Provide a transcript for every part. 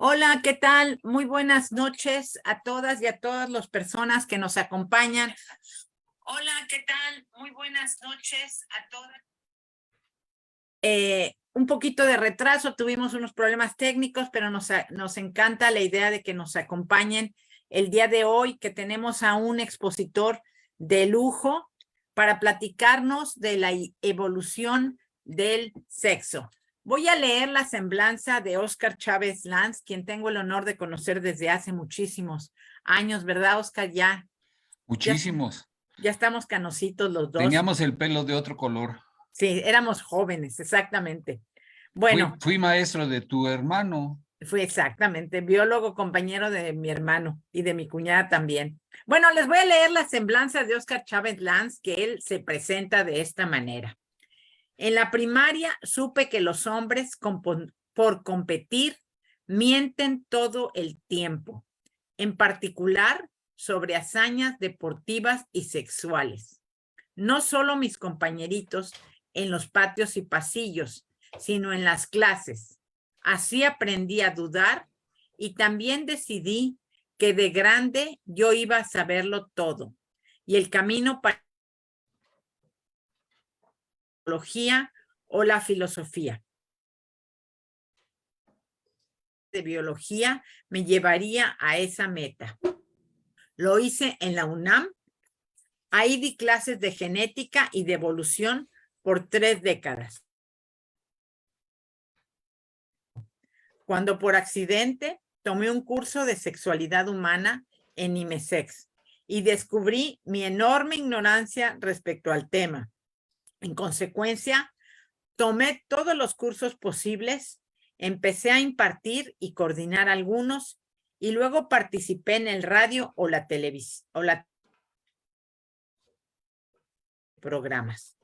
Hola, ¿qué tal? Muy buenas noches a todas y a todas las personas que nos acompañan. Hola, ¿qué tal? Muy buenas noches a todas. Un poquito de retraso, tuvimos unos problemas técnicos, pero nos encanta la idea de que nos acompañen el día de hoy, que tenemos a un expositor de lujo para platicarnos de la evolución del sexo. Voy a leer la semblanza de Óscar Chávez Lanz, quien tengo el honor de conocer desde hace muchísimos años, ¿verdad, Óscar? Ya, Muchísimos. ya estamos canositos los dos. Teníamos el pelo de otro color. Sí, éramos jóvenes, exactamente. Fui, Bueno, fui maestro de tu hermano. fui exactamente biólogo, compañero de mi hermano y de mi cuñada también. Bueno, les voy a leer la semblanza de Óscar Chávez Lanz, que él se presenta de esta manera. En la primaria supe que los hombres por competir mienten todo el tiempo, en particular sobre hazañas deportivas y sexuales. No solo mis compañeritos en los patios y pasillos, sino en las clases. Así aprendí a dudar y también decidí que de grande yo iba a saberlo todo. Y el camino para la biología o la filosofía de biología me llevaría a esa meta. Lo hice en la UNAM. Ahí di clases de genética y de evolución por 3 décadas. Cuando por accidente tomé un curso de sexualidad humana en IMESEX y descubrí mi enorme ignorancia respecto al tema. En consecuencia, tomé todos los cursos posibles, empecé a impartir y coordinar algunos y luego participé en el radio o la televisión o la programas.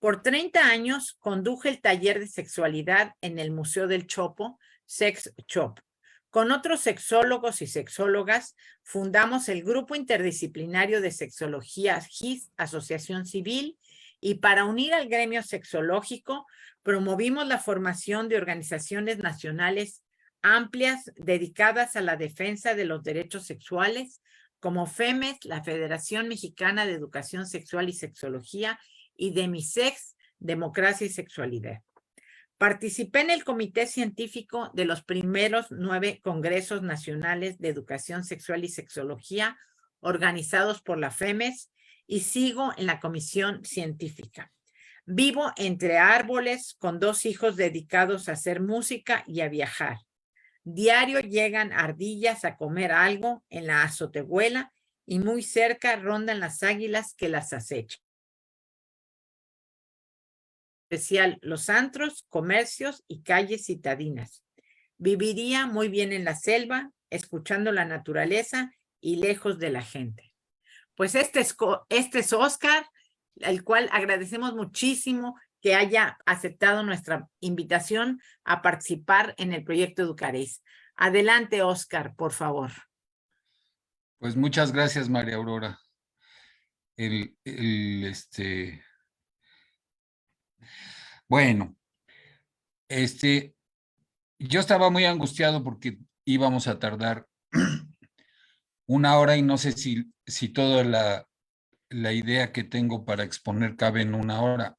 Por 30 años conduje el taller de sexualidad en el Museo del Chopo, Sex Shop. Con otros sexólogos y sexólogas fundamos el Grupo Interdisciplinario de Sexología GIS, Asociación Civil, y para unir al gremio sexológico promovimos la formación de organizaciones nacionales amplias dedicadas a la defensa de los derechos sexuales, como FEMES, la Federación Mexicana de Educación Sexual y Sexología, y Demisex, Democracia y Sexualidad. Participé en el comité científico de los primeros 9 congresos nacionales de educación sexual y sexología organizados por la FEMES y sigo en la comisión científica. Vivo entre árboles con 2 hijos dedicados a hacer música y a viajar. Diario llegan ardillas a comer algo en la azotehuela y muy cerca rondan las águilas que las acechan. Especial los antros, comercios y calles citadinas. Viviría muy bien en la selva, escuchando la naturaleza y lejos de la gente. Pues este es Óscar, al cual agradecemos muchísimo que haya aceptado nuestra invitación a participar en el proyecto Educaréis. Adelante, Óscar, por favor. Pues muchas gracias, María Aurora. Bueno, yo estaba muy angustiado porque íbamos a tardar 1 hora y no sé si toda la idea que tengo para exponer cabe en 1 hora.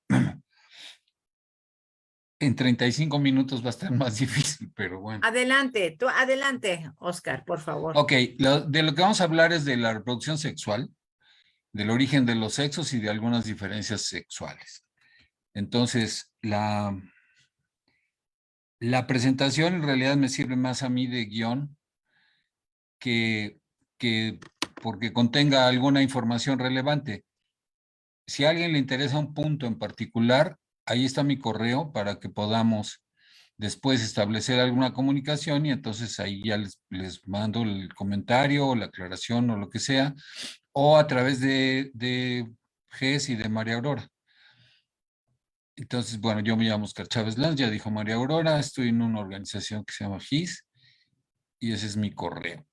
En 35 minutos va a estar más difícil, pero bueno. Adelante, Óscar, por favor. Ok, de lo que vamos a hablar es de la reproducción sexual, del origen de los sexos y de algunas diferencias sexuales. Entonces, la presentación en realidad me sirve más a mí de guión que porque contenga alguna información relevante. Si a alguien le interesa un punto en particular, ahí está mi correo para que podamos después establecer alguna comunicación y entonces ahí ya les mando el comentario o la aclaración o lo que sea, o a través de GES y de María Aurora. Entonces, bueno, yo me llamo Oscar Chávez Lanz, ya dijo María Aurora, estoy en una organización que se llama GIS y ese es mi correo.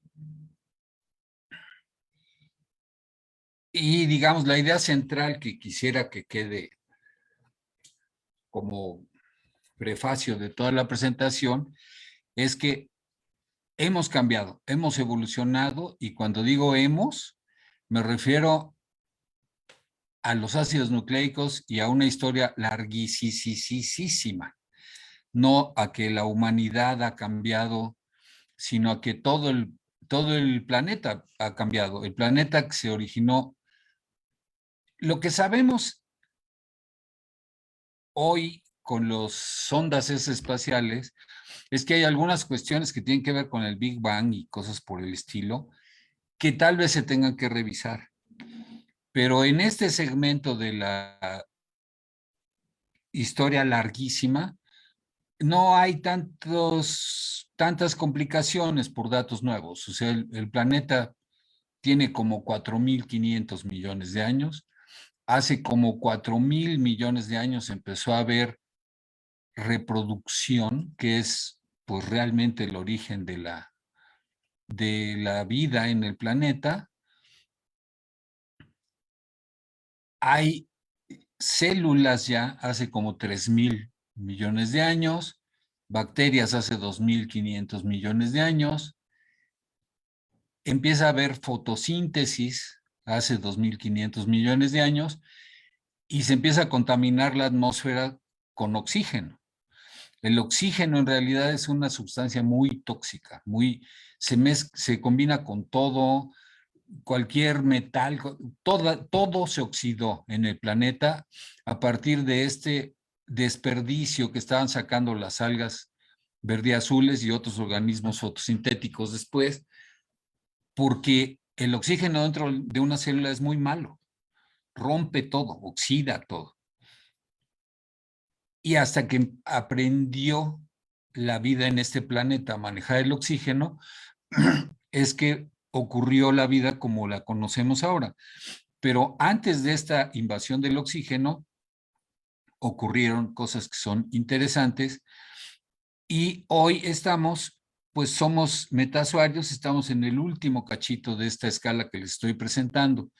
Y digamos, la idea central que quisiera que quede como prefacio de toda la presentación es que hemos cambiado, hemos evolucionado, y cuando digo hemos, me refiero a los ácidos nucleicos y a una historia larguísima, no a que la humanidad ha cambiado, sino a que todo el planeta ha cambiado. El planeta que se originó, lo que sabemos hoy con los sondas espaciales es que hay algunas cuestiones que tienen que ver con el Big Bang y cosas por el estilo que tal vez se tengan que revisar. Pero en este segmento de la historia larguísima, no hay tantas complicaciones por datos nuevos. O sea, el planeta tiene como 4.500 millones de años. Hace como 4.000 millones de años empezó a haber reproducción, que es pues realmente el origen de la vida en el planeta. Hay células ya hace como 3.000 millones de años, bacterias hace 2.500 millones de años, empieza a haber fotosíntesis hace 2.500 millones de años y se empieza a contaminar la atmósfera con oxígeno. El oxígeno en realidad es una sustancia muy tóxica, se combina con todo, cualquier metal, todo se oxidó en el planeta a partir de este desperdicio que estaban sacando las algas verdeazules y otros organismos fotosintéticos después, porque el oxígeno dentro de una célula es muy malo, rompe todo, oxida todo. Y hasta que aprendió la vida en este planeta a manejar el oxígeno, es que ocurrió la vida como la conocemos ahora. Pero antes de esta invasión del oxígeno, ocurrieron cosas que son interesantes y hoy pues somos metazoarios, estamos en el último cachito de esta escala que les estoy presentando.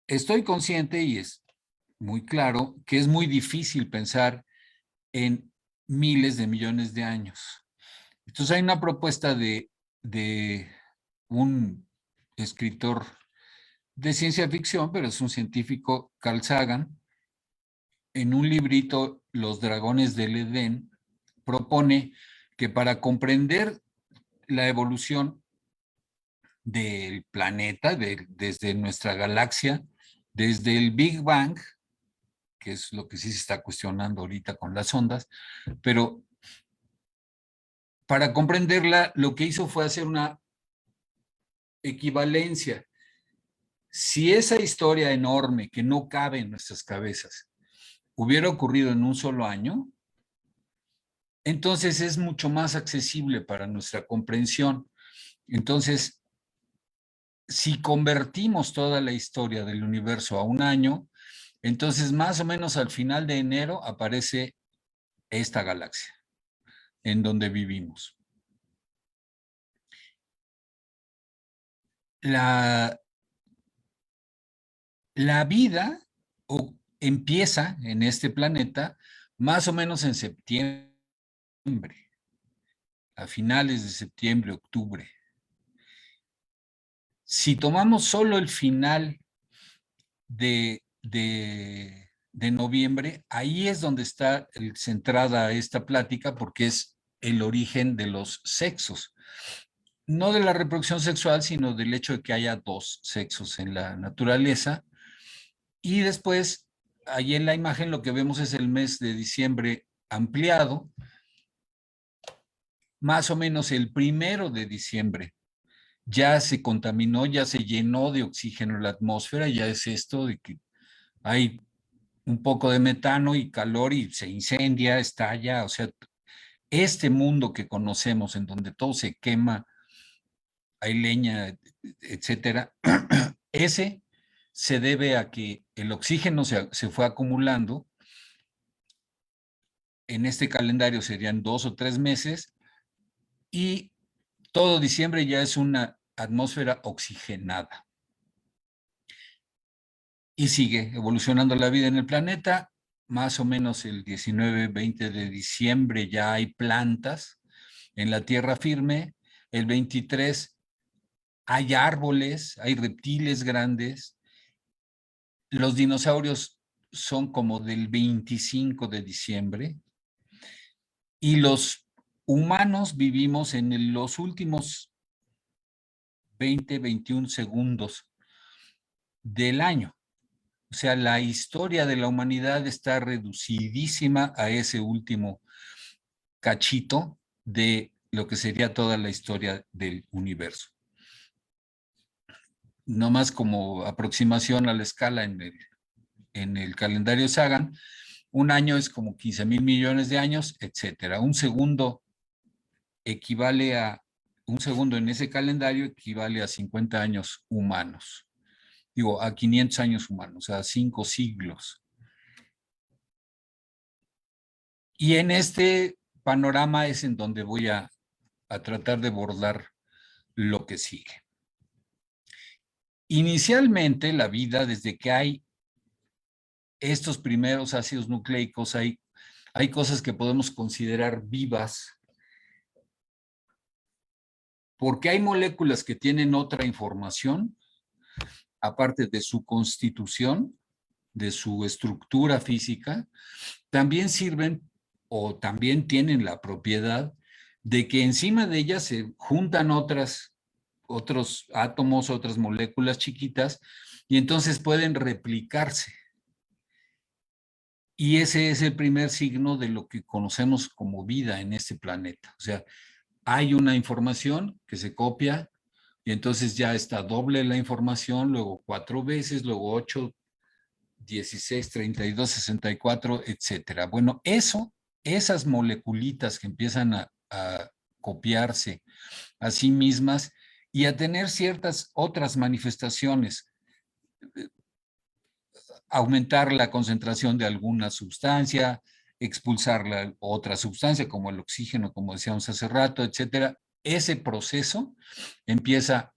Estoy consciente y es muy claro que es muy difícil pensar en miles de millones de años. Entonces hay una propuesta de un escritor de ciencia ficción, pero es un científico, Carl Sagan, en un librito, Los dragones del Edén, propone que para comprender la evolución del planeta, desde nuestra galaxia, desde el Big Bang, que es lo que sí se está cuestionando ahorita con las ondas, pero para comprenderla, lo que hizo fue hacer una equivalencia. Si esa historia enorme que no cabe en nuestras cabezas hubiera ocurrido en un solo año, entonces es mucho más accesible para nuestra comprensión. Entonces, si convertimos toda la historia del universo a un año, entonces más o menos al final de enero aparece esta galaxia en donde vivimos. La vida empieza en este planeta más o menos en septiembre, a finales de septiembre, octubre. Si tomamos solo el final de noviembre, ahí es donde está centrada esta plática, porque es el origen de los sexos. No de la reproducción sexual, sino del hecho de que haya dos sexos en la naturaleza. Y después, ahí en la imagen lo que vemos es el mes de diciembre ampliado, más o menos el 1 de diciembre. Ya se contaminó, ya se llenó de oxígeno la atmósfera, ya es esto de que hay un poco de metano y calor y se incendia, estalla, o sea, este mundo que conocemos en donde todo se quema, hay leña, etcétera, ese se debe a que el oxígeno se fue acumulando. En este calendario serían 2 o 3 meses y todo diciembre ya es una atmósfera oxigenada. Y sigue evolucionando la vida en el planeta. Más o menos el 19-20 de diciembre ya hay plantas en la tierra firme, El 23 hay árboles, hay reptiles grandes. Los dinosaurios son como del 25 de diciembre. Y los humanos vivimos en los últimos 20, 21 segundos del año. O sea, la historia de la humanidad está reducidísima a ese último cachito de lo que sería toda la historia del universo. No más como aproximación a la escala en el calendario Sagan, un año es como 15,000 millones de años, etcétera. Un segundo en ese calendario equivale a 50 años humanos. Digo, a 500 años humanos, a 5 siglos. Y en este panorama es en donde voy a tratar de abordar lo que sigue. Inicialmente, la vida, desde que hay estos primeros ácidos nucleicos, hay cosas que podemos considerar vivas, porque hay moléculas que tienen otra información, aparte de su constitución, de su estructura física, también sirven o también tienen la propiedad de que encima de ellas se juntan otros átomos, otras moléculas chiquitas, y entonces pueden replicarse. Y ese es el primer signo de lo que conocemos como vida en este planeta. O sea, hay una información que se copia y entonces ya está doble la información, luego 4 veces, luego 8, 16, 32, 64, etcétera. Bueno, esas moleculitas que empiezan a copiarse a sí mismas y a tener ciertas otras manifestaciones, aumentar la concentración de alguna sustancia, expulsar la otra sustancia como el oxígeno, como decíamos hace rato, etcétera. Ese proceso empieza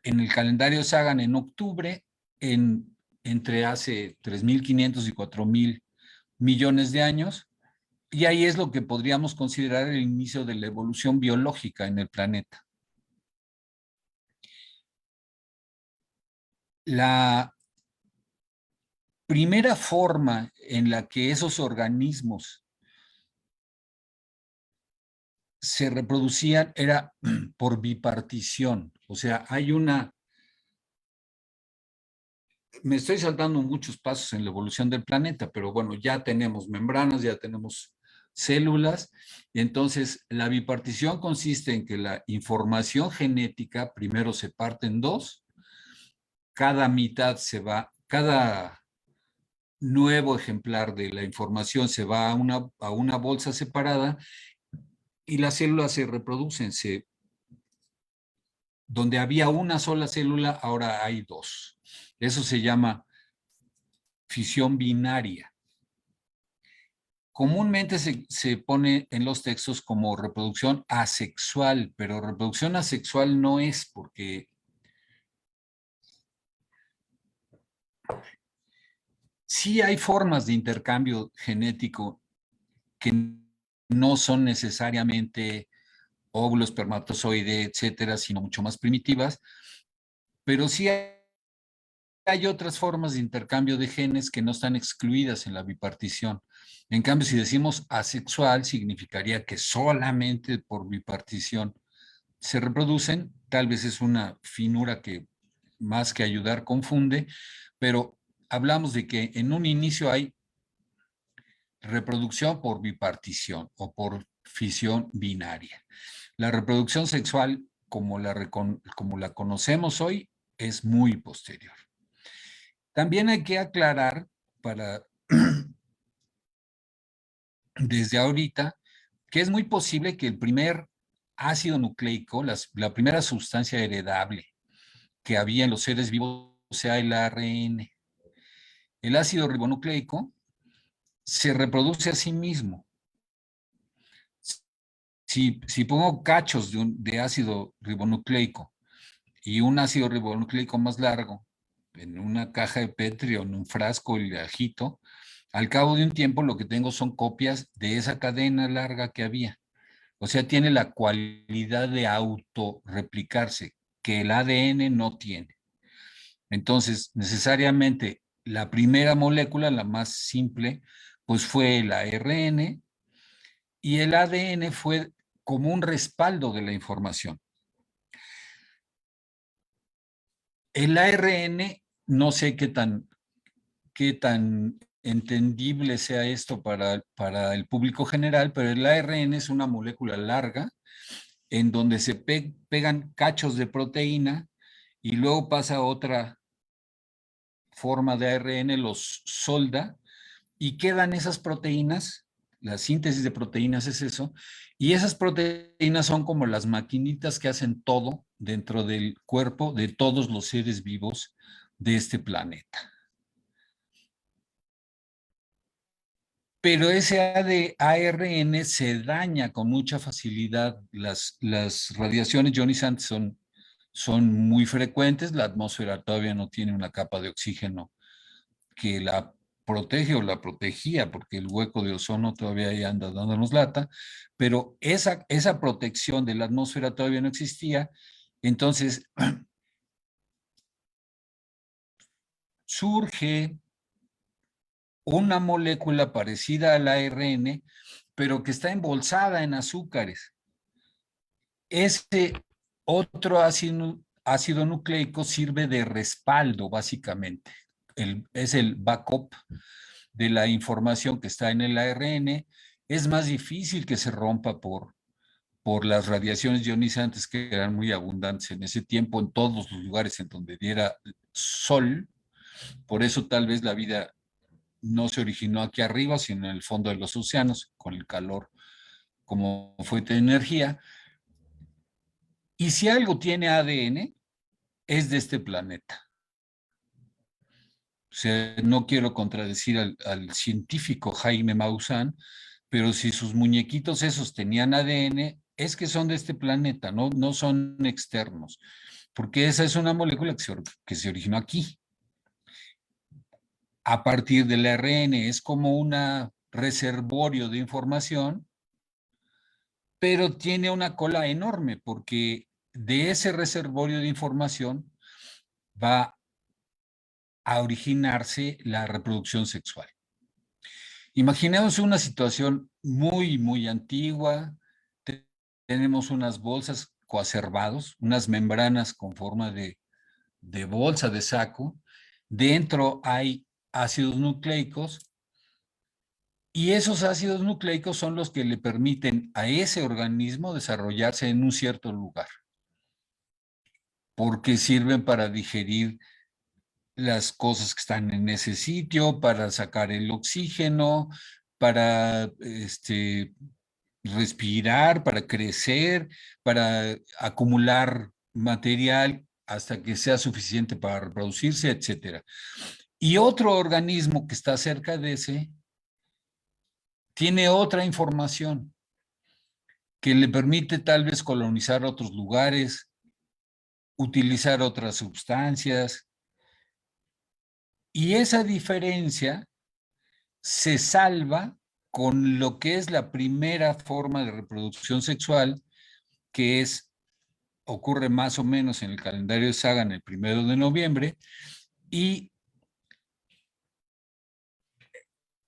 en el calendario Sagan en octubre, entre hace 3.500 y 4.000 millones de años, y ahí es lo que podríamos considerar el inicio de la evolución biológica en el planeta. La primera forma en la que esos organismos se reproducían era por bipartición. O sea, me estoy saltando muchos pasos en la evolución del planeta, pero bueno, ya tenemos membranas, ya tenemos células, y entonces la bipartición consiste en que la información genética primero se parte en dos, cada nuevo ejemplar de la información se va a una bolsa separada y las células se reproducen. Donde había una sola célula, ahora hay dos. Eso se llama fisión binaria. Comúnmente se pone en los textos como reproducción asexual, pero reproducción asexual no es, porque sí hay formas de intercambio genético que no son necesariamente óvulo, espermatozoide, etcétera, sino mucho más primitivas, pero sí hay otras formas de intercambio de genes que no están excluidas en la bipartición. En cambio, si decimos asexual, significaría que solamente por bipartición se reproducen. Tal vez es una finura que más que ayudar confunde, pero hablamos de que en un inicio hay reproducción por bipartición o por fisión binaria. La reproducción sexual, como la conocemos hoy, es muy posterior. También hay que aclarar desde ahorita que es muy posible que el primer ácido nucleico, la primera sustancia heredable que había en los seres vivos sea el ARN. El ácido ribonucleico se reproduce a sí mismo. Si pongo cachos de ácido ribonucleico y un ácido ribonucleico más largo en una caja de Petri o en un frasco y le agito, al cabo de un tiempo lo que tengo son copias de esa cadena larga que había. O sea, tiene la cualidad de autorreplicarse, que el ADN no tiene. Entonces, necesariamente, la primera molécula, la más simple, pues fue el ARN, y el ADN fue como un respaldo de la información. El ARN, no sé qué tan entendible sea esto para el público general, pero el ARN es una molécula larga en donde se pegan cachos de proteína y luego pasa otra forma de ARN, los solda, y quedan esas proteínas. La síntesis de proteínas es eso, y esas proteínas son como las maquinitas que hacen todo dentro del cuerpo de todos los seres vivos de este planeta. Pero ese ARN se daña con mucha facilidad. Las radiaciones ionizantes son muy frecuentes. La atmósfera todavía no tiene una capa de oxígeno que la protege o la protegía, porque el hueco de ozono todavía ahí anda dándonos lata, pero esa protección de la atmósfera todavía no existía. Entonces, surge una molécula parecida al ARN, pero que está embolsada en azúcares. Ese otro ácido nucleico sirve de respaldo, básicamente. Es el backup de la información que está en el ARN. Es más difícil que se rompa por las radiaciones ionizantes que eran muy abundantes en ese tiempo en todos los lugares en donde diera sol. Por eso tal vez la vida no se originó aquí arriba, sino en el fondo de los océanos, con el calor como fuente de energía. Y si algo tiene ADN, es de este planeta. O sea, no quiero contradecir al científico Jaime Maussan, pero si sus muñequitos esos tenían ADN, es que son de este planeta, no son externos, porque esa es una molécula que se originó aquí. A partir del ARN es como un reservorio de información, pero tiene una cola enorme, porque de ese reservorio de información va a originarse la reproducción sexual. Imaginemos una situación muy antigua. Tenemos unas bolsas coacervados, unas membranas con forma de bolsa, de saco. Dentro hay ácidos nucleicos y esos ácidos nucleicos son los que le permiten a ese organismo desarrollarse en un cierto lugar, porque sirven para digerir las cosas que están en ese sitio, para sacar el oxígeno, para respirar, para crecer, para acumular material hasta que sea suficiente para reproducirse, etcétera. Y otro organismo que está cerca de ese tiene otra información que le permite tal vez colonizar otros lugares, utilizar otras sustancias, y esa diferencia se salva con lo que es la primera forma de reproducción sexual, que ocurre más o menos en el calendario de Sagan el 1 de noviembre, y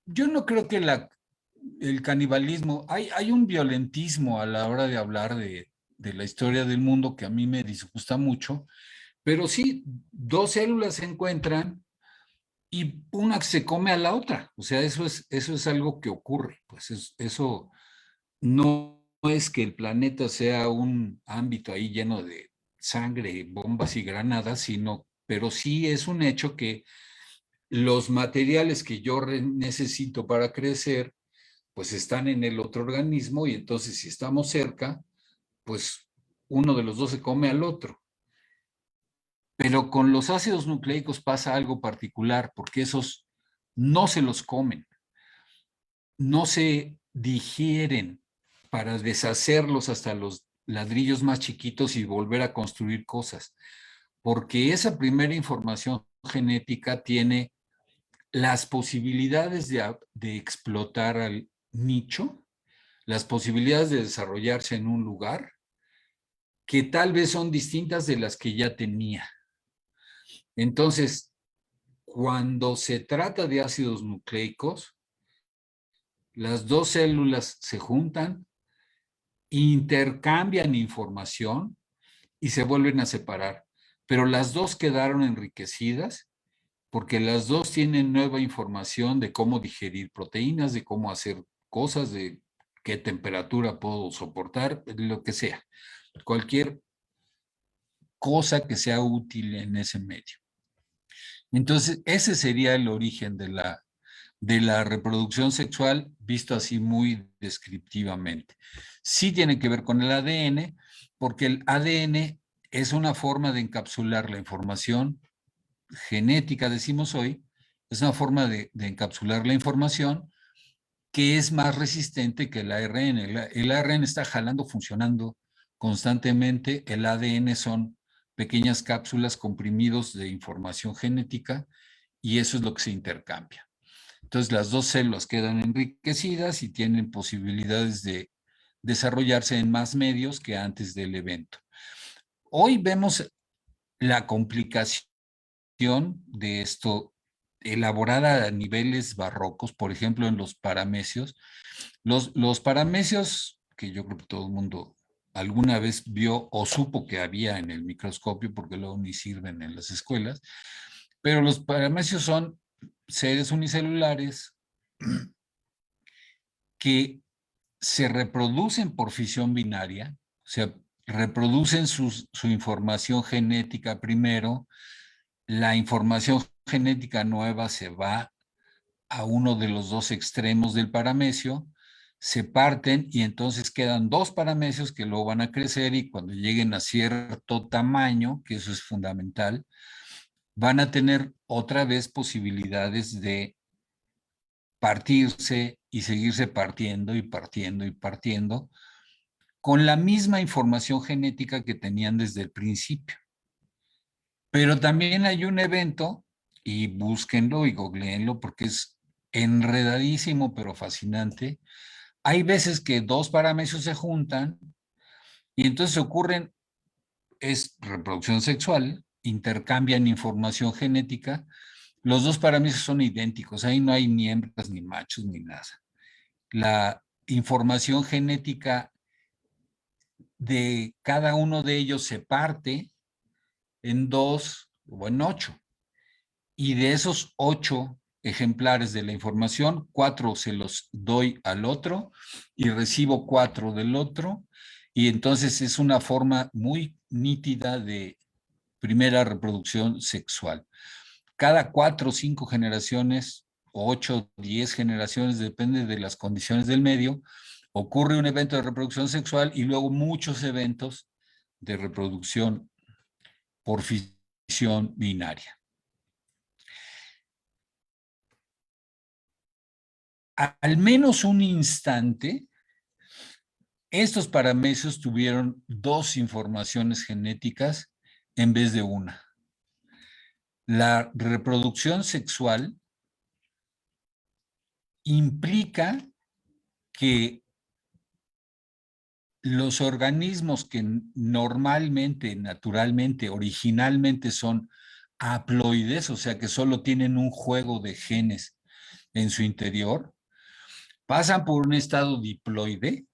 yo no creo que el canibalismo, hay un violentismo a la hora de hablar de la historia del mundo que a mí me disgusta mucho, pero sí, dos células se encuentran y una se come a la otra. O sea, eso es algo que ocurre. Pues eso no es que el planeta sea un ámbito ahí lleno de sangre, bombas y granadas, pero sí es un hecho que los materiales que yo necesito para crecer, pues están en el otro organismo, y entonces si estamos cerca, pues uno de los dos se come al otro. Pero con los ácidos nucleicos pasa algo particular, porque esos no se los comen, no se digieren para deshacerlos hasta los ladrillos más chiquitos y volver a construir cosas, porque esa primera información genética tiene las posibilidades de explotar al nicho, las posibilidades de desarrollarse en un lugar que tal vez son distintas de las que ya tenía. Entonces, cuando se trata de ácidos nucleicos, las dos células se juntan, intercambian información y se vuelven a separar. Pero las dos quedaron enriquecidas porque las dos tienen nueva información de cómo digerir proteínas, de cómo hacer cosas, de qué temperatura puedo soportar, lo que sea. Cualquier cosa que sea útil en ese medio. Entonces, ese sería el origen de la reproducción sexual, visto así muy descriptivamente. Sí tiene que ver con el ADN, porque el ADN es una forma de encapsular la información genética, decimos hoy, es una forma de encapsular la información que es más resistente que el ARN. El ARN está jalando, funcionando constantemente. El ADN son pequeñas cápsulas comprimidos de información genética y eso es lo que se intercambia. Entonces las dos células quedan enriquecidas y tienen posibilidades de desarrollarse en más medios que antes del evento. Hoy vemos la complicación de esto elaborada a niveles barrocos, por ejemplo, en los paramecios. Los paramecios, que yo creo que todo el mundo alguna vez vio o supo que había en el microscopio, porque luego ni sirven en las escuelas, pero los paramecios son seres unicelulares que se reproducen por fisión binaria, o sea, reproducen su información genética primero, la información genética nueva se va a uno de los dos extremos del paramecio, se parten y entonces quedan dos paramecios que luego van a crecer y cuando lleguen a cierto tamaño, que eso es fundamental, van a tener otra vez posibilidades de partirse y seguirse partiendo y partiendo y partiendo con la misma información genética que tenían desde el principio. Pero también hay un evento, y búsquenlo y googleenlo porque es enredadísimo pero fascinante. Hay veces que dos paramecios se juntan y entonces ocurren, es reproducción sexual, intercambian información genética, los dos paramecios son idénticos, ahí no hay ni hembras ni machos ni nada. La información genética de cada uno de ellos se parte en 2 o en 8. Y de esos 8 ejemplares de la información, 4 se los doy al otro y recibo 4 del otro. Y entonces es una forma muy nítida de primera reproducción sexual. Cada 4 o 5 generaciones, 8 o 10 generaciones, depende de las condiciones del medio, ocurre un evento de reproducción sexual y luego muchos eventos de reproducción por fisión binaria. Al menos un instante, estos paramecios tuvieron dos informaciones genéticas en vez de una. La reproducción sexual implica que los organismos que normalmente, naturalmente, originalmente son haploides, o sea que solo tienen un juego de genes en su interior, pasan por un estado diploide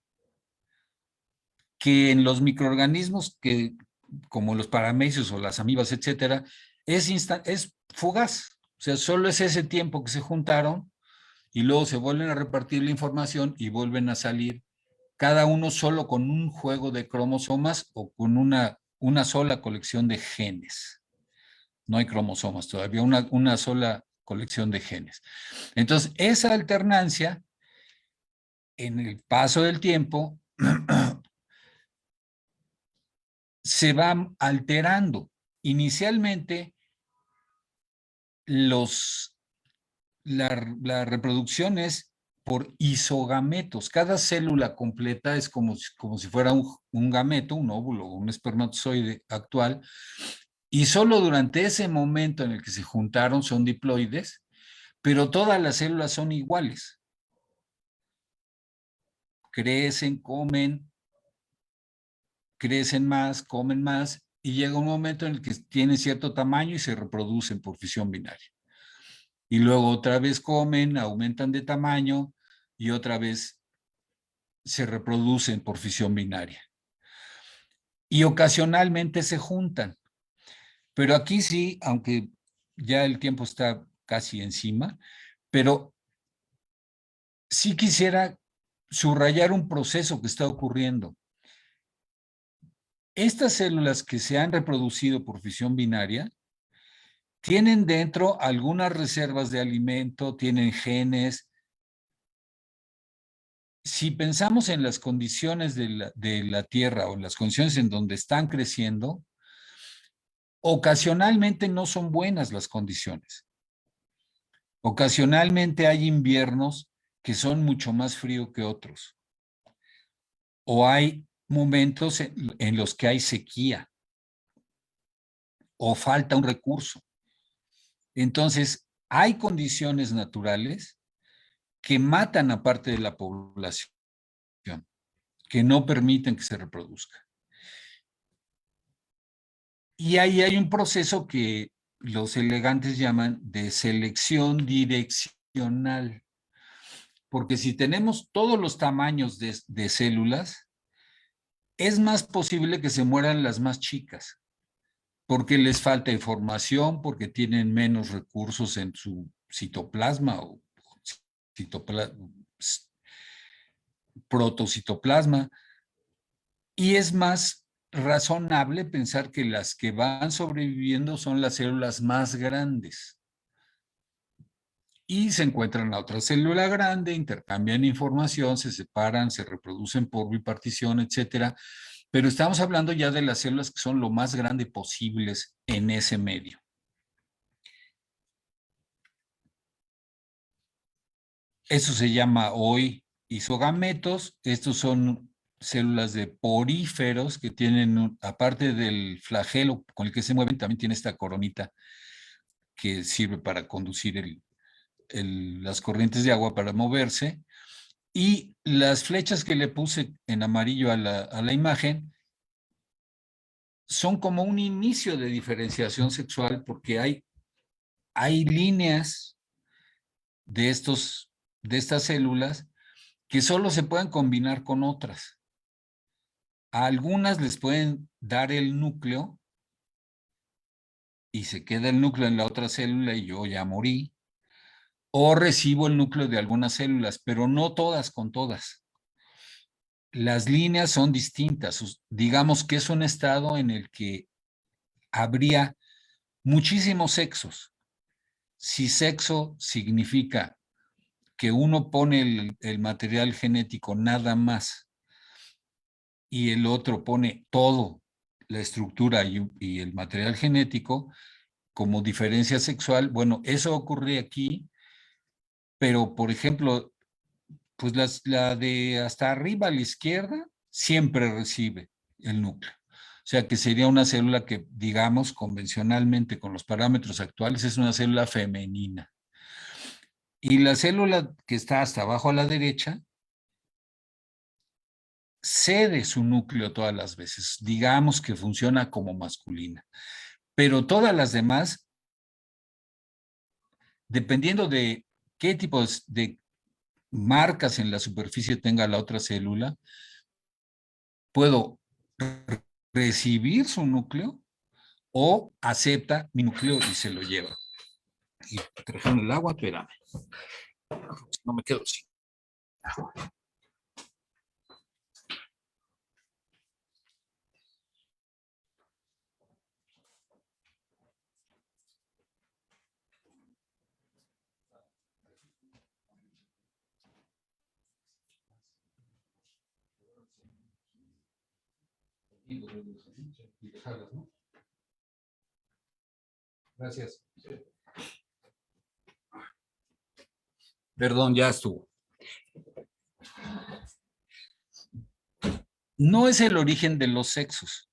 que en los microorganismos que, como los paramecios o las amibas, etcétera, es fugaz. O sea, solo es ese tiempo que se juntaron y luego se vuelven a repartir la información y vuelven a salir, cada uno solo con un juego de cromosomas o con una sola colección de genes. No hay cromosomas todavía, una sola colección de genes. Entonces, esa alternancia, en el paso del tiempo, se va alterando. Inicialmente, la reproducción es por isogametos. Cada célula completa es como si fuera un gameto, un óvulo, un espermatozoide actual, y solo durante ese momento en el que se juntaron son diploides, pero todas las células son iguales. crecen, crecen más, comen más, y llega un momento en el que tienen cierto tamaño y se reproducen por fisión binaria. Y luego otra vez comen, aumentan de tamaño y otra vez se reproducen por fisión binaria. Y ocasionalmente se juntan. Pero aquí sí, aunque ya el tiempo está casi encima, pero sí quisiera subrayar un proceso que está ocurriendo. Estas células que se han reproducido por fisión binaria tienen dentro algunas reservas de alimento, tienen genes. Si pensamos en las condiciones de la Tierra o en las condiciones en donde están creciendo, ocasionalmente no son buenas las condiciones. Ocasionalmente hay inviernos que son mucho más fríos que otros. O hay momentos en los que hay sequía o falta un recurso. Entonces, hay condiciones naturales que matan a parte de la población, que no permiten que se reproduzca. Y ahí hay un proceso que los elegantes llaman de selección direccional. Porque si tenemos todos los tamaños de células, es más posible que se mueran las más chicas, porque les falta información, porque tienen menos recursos en su citoplasma o protocitoplasma, y es más razonable pensar que las que van sobreviviendo son las células más grandes. Y se encuentran a otra célula grande, intercambian información, se separan, se reproducen por bipartición, etcétera. Pero estamos hablando ya de las células que son lo más grande posibles en ese medio. Eso se llama hoy isogametos. Estos son células de poríferos que tienen, aparte del flagelo con el que se mueven, también tiene esta coronita que sirve para conducir las corrientes de agua para moverse. Y las flechas que le puse en amarillo a la imagen son como un inicio de diferenciación sexual, porque hay líneas de estas células que solo se pueden combinar con otras. A algunas les pueden dar el núcleo y se queda el núcleo en la otra célula y yo ya morí. O recibo el núcleo de algunas células, pero no todas con todas. Las líneas son distintas. Digamos que es un estado en el que habría muchísimos sexos. Si sexo significa que uno pone el material genético nada más y el otro pone todo, la estructura y el material genético como diferencia sexual, bueno, eso ocurre aquí, pero por ejemplo, pues la de hasta arriba a la izquierda siempre recibe el núcleo. O sea que sería una célula que, digamos, convencionalmente con los parámetros actuales es una célula femenina. Y la célula que está hasta abajo a la derecha cede su núcleo todas las veces. Digamos que funciona como masculina. Pero todas las demás, dependiendo de qué tipo de marcas en la superficie tenga la otra célula, puedo recibir su núcleo o acepta mi núcleo y se lo lleva. Y trajeron el agua, espérame. No me quedo sin agua. Gracias. Perdón, ya estuvo. No es el origen de los sexos,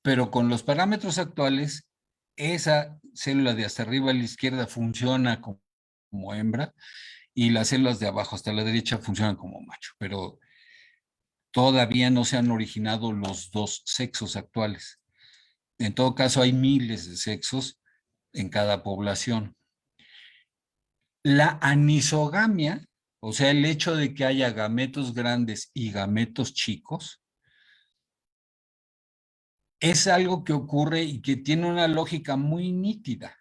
pero con los parámetros actuales, esa célula de hasta arriba a la izquierda funciona como hembra y las células de abajo hasta la derecha funcionan como macho. Pero todavía no se han originado los dos sexos actuales. En todo caso, hay miles de sexos en cada población. La anisogamia, o sea, el hecho de que haya gametos grandes y gametos chicos, es algo que ocurre y que tiene una lógica muy nítida.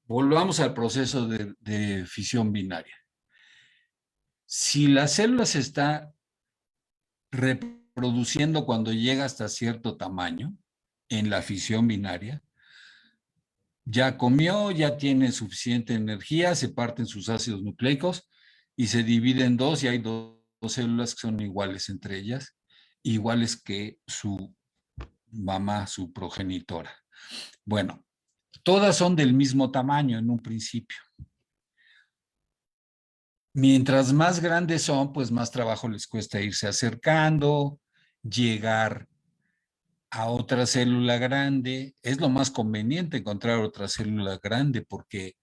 Volvamos al proceso de fisión binaria. Si la célula se está reproduciendo cuando llega hasta cierto tamaño en la fisión binaria, ya comió, ya tiene suficiente energía, se parten sus ácidos nucleicos y se divide en dos y hay dos células que son iguales entre ellas, iguales que su mamá, su progenitora. Bueno, todas son del mismo tamaño en un principio. Mientras más grandes son, pues más trabajo les cuesta irse acercando, llegar a otra célula grande. Es lo más conveniente encontrar otra célula grande porque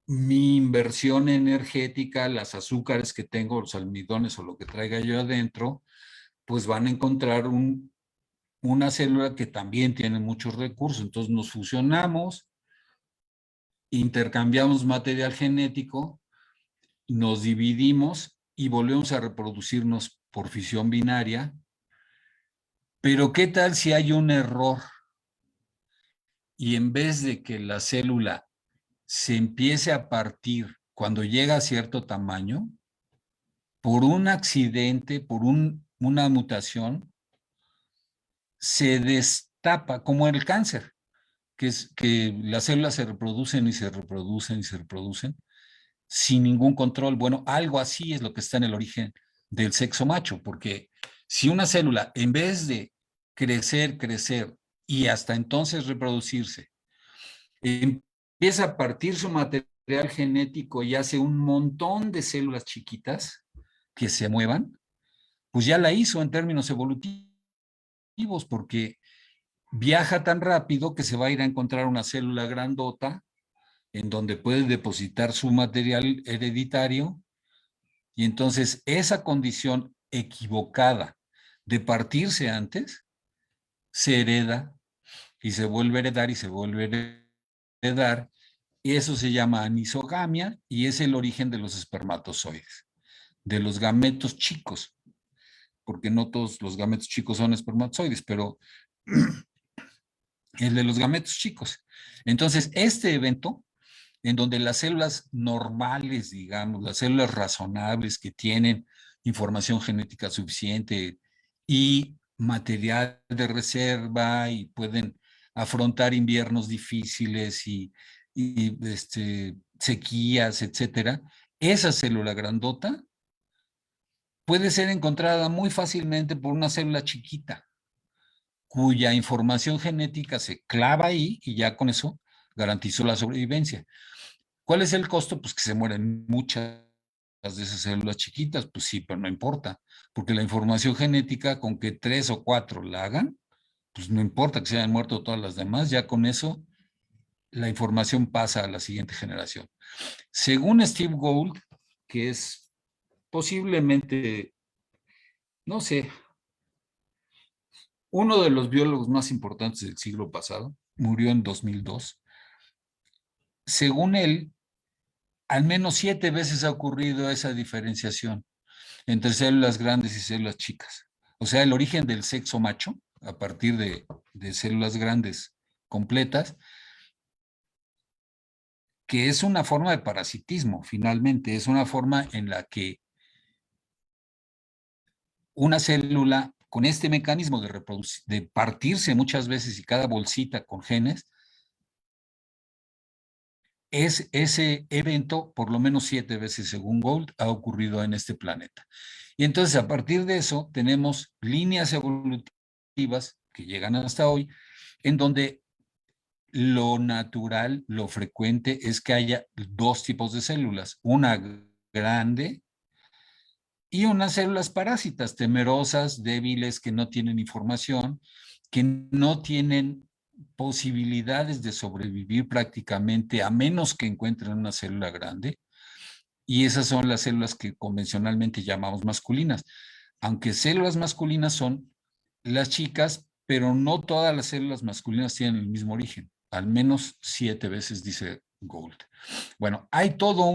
mi inversión energética, las azúcares que tengo, los almidones o lo que traiga yo adentro, pues van a encontrar una célula que también tiene muchos recursos. Entonces nos fusionamos, intercambiamos material genético, nos dividimos y volvemos a reproducirnos por fisión binaria. Pero ¿qué tal si hay un error? Y en vez de que la célula se empiece a partir cuando llega a cierto tamaño, por un accidente, por una mutación, se destapa, como el cáncer, que es que las células se reproducen y se reproducen y se reproducen sin ningún control. Bueno, algo así es lo que está en el origen del sexo macho, porque si una célula, en vez de crecer, crecer y hasta entonces reproducirse, empieza a partir su material genético y hace un montón de células chiquitas que se muevan, pues ya la hizo en términos evolutivos, porque viaja tan rápido que se va a ir a encontrar una célula grandota en donde puede depositar su material hereditario y entonces esa condición equivocada de partirse antes se hereda y se vuelve a heredar y se vuelve a heredar. Y eso se llama anisogamia y es el origen de los espermatozoides, de los gametos chicos, porque no todos los gametos chicos son espermatozoides, pero el de los gametos chicos. Entonces, este evento, en donde las células normales, digamos, las células razonables que tienen información genética suficiente y material de reserva y pueden afrontar inviernos difíciles y sequías, etcétera, esa célula grandota puede ser encontrada muy fácilmente por una célula chiquita cuya información genética se clava ahí y ya con eso garantizó la sobrevivencia. ¿Cuál es el costo? Pues que se mueren muchas de esas células chiquitas, pues sí, pero no importa, porque la información genética con que 3 o 4 la hagan, pues no importa que se hayan muerto todas las demás, ya con eso la información pasa a la siguiente generación. Según Steve Gould, que es posiblemente, no sé, uno de los biólogos más importantes del siglo pasado, murió en 2002. Según él, al menos 7 veces ha ocurrido esa diferenciación entre células grandes y células chicas. O sea, el origen del sexo macho, a partir de células grandes completas, que es una forma de parasitismo, finalmente, es una forma en la que una célula con este mecanismo de partirse muchas veces y cada bolsita con genes, es ese evento, por lo menos 7 veces según Gould, ha ocurrido en este planeta. Y entonces a partir de eso tenemos líneas evolutivas que llegan hasta hoy, en donde lo natural, lo frecuente es que haya dos tipos de células, una grande y unas células parásitas temerosas, débiles, que no tienen información, que no tienen posibilidades de sobrevivir prácticamente a menos que encuentren una célula grande. Y esas son las células que convencionalmente llamamos masculinas. Aunque células masculinas son las chicas, pero no todas las células masculinas tienen el mismo origen. Al menos 7 veces, dice Gould. Bueno, hay todo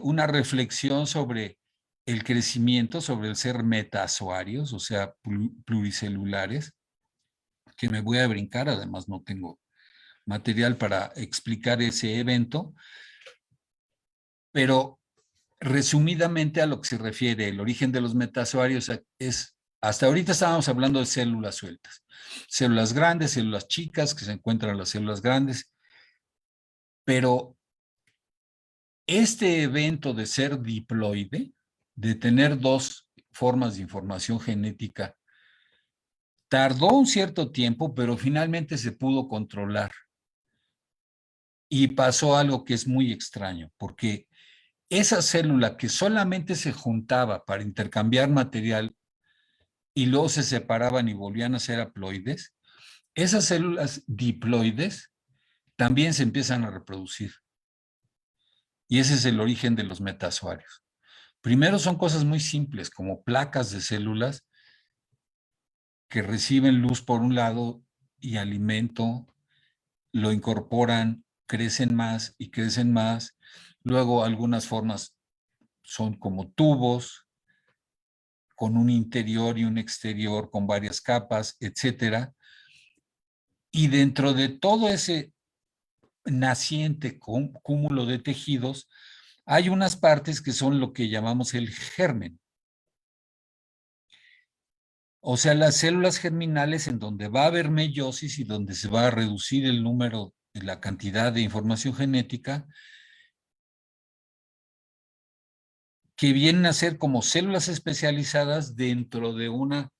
una reflexión sobre el crecimiento, sobre el ser metazoarios, o sea, pluricelulares, que me voy a brincar, además no tengo material para explicar ese evento, pero resumidamente a lo que se refiere el origen de los metazoarios es, hasta ahorita estábamos hablando de células sueltas, células grandes, células chicas, que se encuentran en las células grandes, pero este evento de ser diploide, de tener dos formas de información genética, tardó un cierto tiempo, pero finalmente se pudo controlar. Y pasó algo que es muy extraño, porque esa célula que solamente se juntaba para intercambiar material y luego se separaban y volvían a ser haploides, esas células diploides también se empiezan a reproducir. Y ese es el origen de los metazoarios. Primero son cosas muy simples, como placas de células que reciben luz por un lado y alimento, lo incorporan, crecen más y crecen más. Luego algunas formas son como tubos, con un interior y un exterior, con varias capas, etcétera. Y dentro de todo ese naciente cúmulo de tejidos, hay unas partes que son lo que llamamos el germen. O sea, las células germinales en donde va a haber meiosis y donde se va a reducir el número, la cantidad de información genética, que vienen a ser como células especializadas dentro de una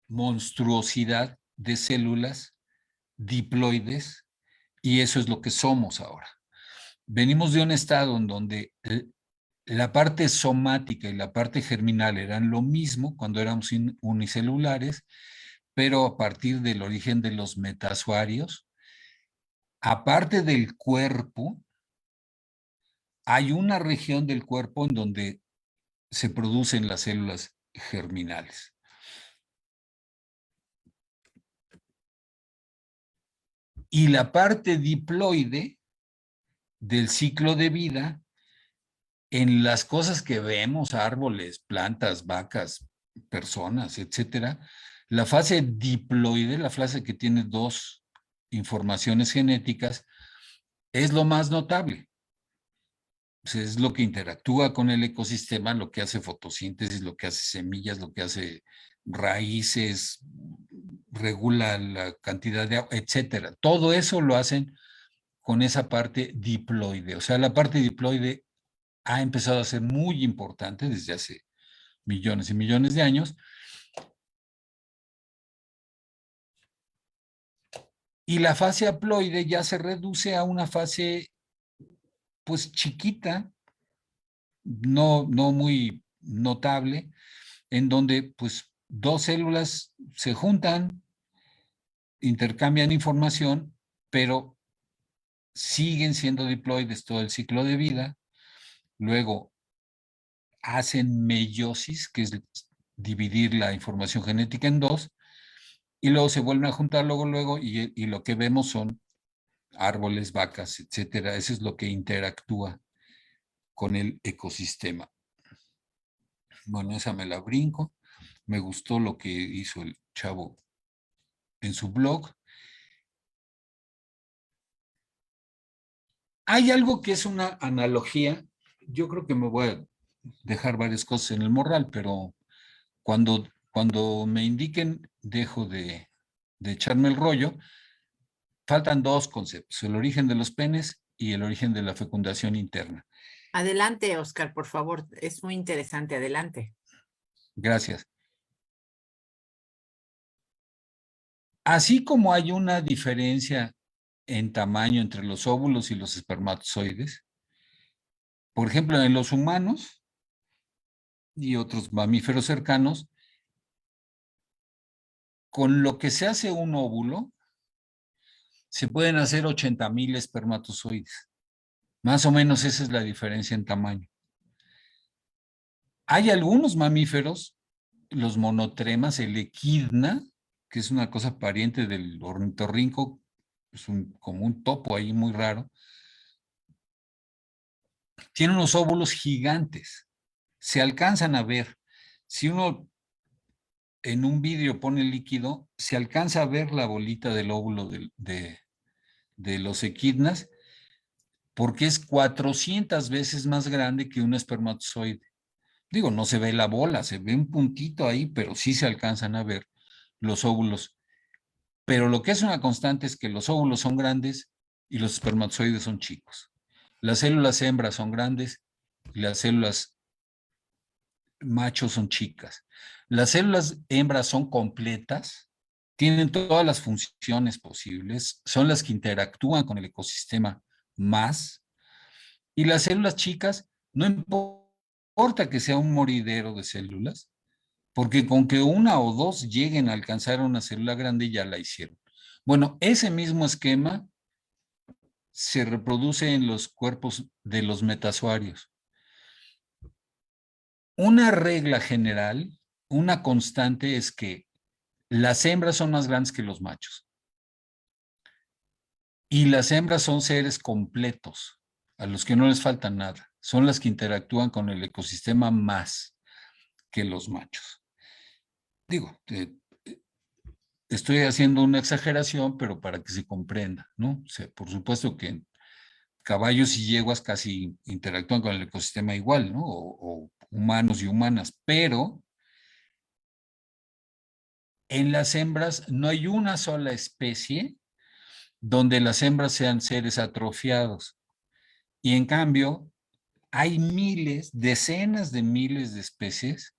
monstruosidad de células diploides, y eso es lo que somos ahora. Venimos de un estado en donde la parte somática y la parte germinal eran lo mismo cuando éramos unicelulares, pero a partir del origen de los metazoarios, aparte del cuerpo, hay una región del cuerpo en donde se producen las células germinales. Y la parte diploide del ciclo de vida, en las cosas que vemos, árboles, plantas, vacas, personas, etcétera, la fase diploide, la fase que tiene dos informaciones genéticas, es lo más notable. Pues es lo que interactúa con el ecosistema, lo que hace fotosíntesis, lo que hace semillas, lo que hace raíces, regula la cantidad de agua, etcétera. Todo eso lo hacen con esa parte diploide. O sea, la parte diploide ha empezado a ser muy importante desde hace millones y millones de años. Y la fase haploide ya se reduce a una fase, pues, chiquita, no muy notable, en donde, pues, dos células se juntan, intercambian información, pero siguen siendo diploides todo el ciclo de vida. Luego hacen meiosis, que es dividir la información genética en dos, y luego se vuelven a juntar luego, y lo que vemos son árboles, vacas, etcétera. Eso es lo que interactúa con el ecosistema. Bueno, esa me la brinco. Me gustó lo que hizo el chavo en su blog. Hay algo que es una analogía. Yo creo que me voy a dejar varias cosas en el morral, pero cuando me indiquen, dejo de echarme el rollo. Faltan dos conceptos, el origen de los penes y el origen de la fecundación interna. Adelante, Oscar, por favor. Es muy interesante. Adelante. Gracias. Así como hay una diferencia en tamaño entre los óvulos y los espermatozoides, por ejemplo, en los humanos y otros mamíferos cercanos, con lo que se hace un óvulo, se pueden hacer 80,000 espermatozoides. Más o menos esa es la diferencia en tamaño. Hay algunos mamíferos, los monotremas, el equidna, que es una cosa pariente del ornitorrinco, es como un topo ahí muy raro, tiene unos óvulos gigantes. Se alcanzan a ver. Si uno en un vidrio pone líquido, se alcanza a ver la bolita del óvulo de los equidnas, porque es 400 veces más grande que un espermatozoide. Digo, no se ve la bola, se ve un puntito ahí, pero sí se alcanzan a ver los óvulos. Pero lo que es una constante es que los óvulos son grandes y los espermatozoides son chicos. Las células hembras son grandes y las células machos son chicas. Las células hembras son completas, tienen todas las funciones posibles, son las que interactúan con el ecosistema más, y las células chicas, no importa que sea un moridero de células, porque con que una o dos lleguen a alcanzar a una célula grande ya la hicieron. Bueno, ese mismo esquema se reproduce en los cuerpos de los metazoarios. Una regla general, una constante es que las hembras son más grandes que los machos. Y las hembras son seres completos, a los que no les falta nada. Son las que interactúan con el ecosistema más que los machos. Digo, estoy haciendo una exageración, pero para que se comprenda, ¿no? O sea, por supuesto que caballos y yeguas casi interactúan con el ecosistema igual, ¿no? O humanos y humanas, pero en las hembras no hay una sola especie donde las hembras sean seres atrofiados. Y en cambio, hay miles, decenas de miles de especies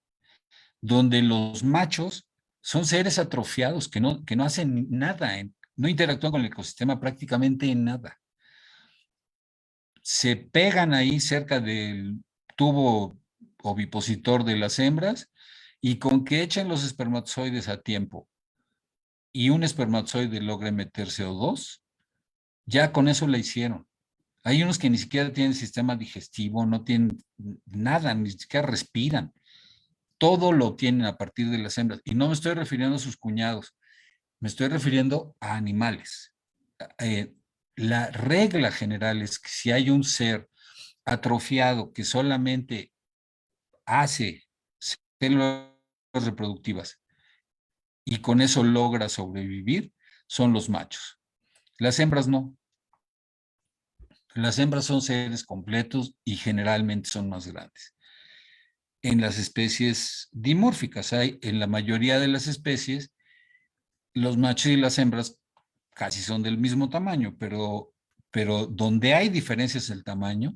donde los machos son seres atrofiados que no hacen nada, no interactúan con el ecosistema prácticamente en nada. Se pegan ahí cerca del tubo ovipositor de las hembras y con que echen los espermatozoides a tiempo y un espermatozoide logre meterse o dos, ya con eso la hicieron. Hay unos que ni siquiera tienen sistema digestivo, no tienen nada, ni siquiera respiran. Todo lo tienen a partir de las hembras. Y no me estoy refiriendo a sus cuñados, me estoy refiriendo a animales. Eh, la regla general es que si hay un ser atrofiado que solamente hace células reproductivas y con eso logra sobrevivir, son los machos. Las hembras no. Las hembras son seres completos y generalmente son más grandes. En las especies dimórficas, en la mayoría de las especies, los machos y las hembras casi son del mismo tamaño, pero donde hay diferencias del tamaño,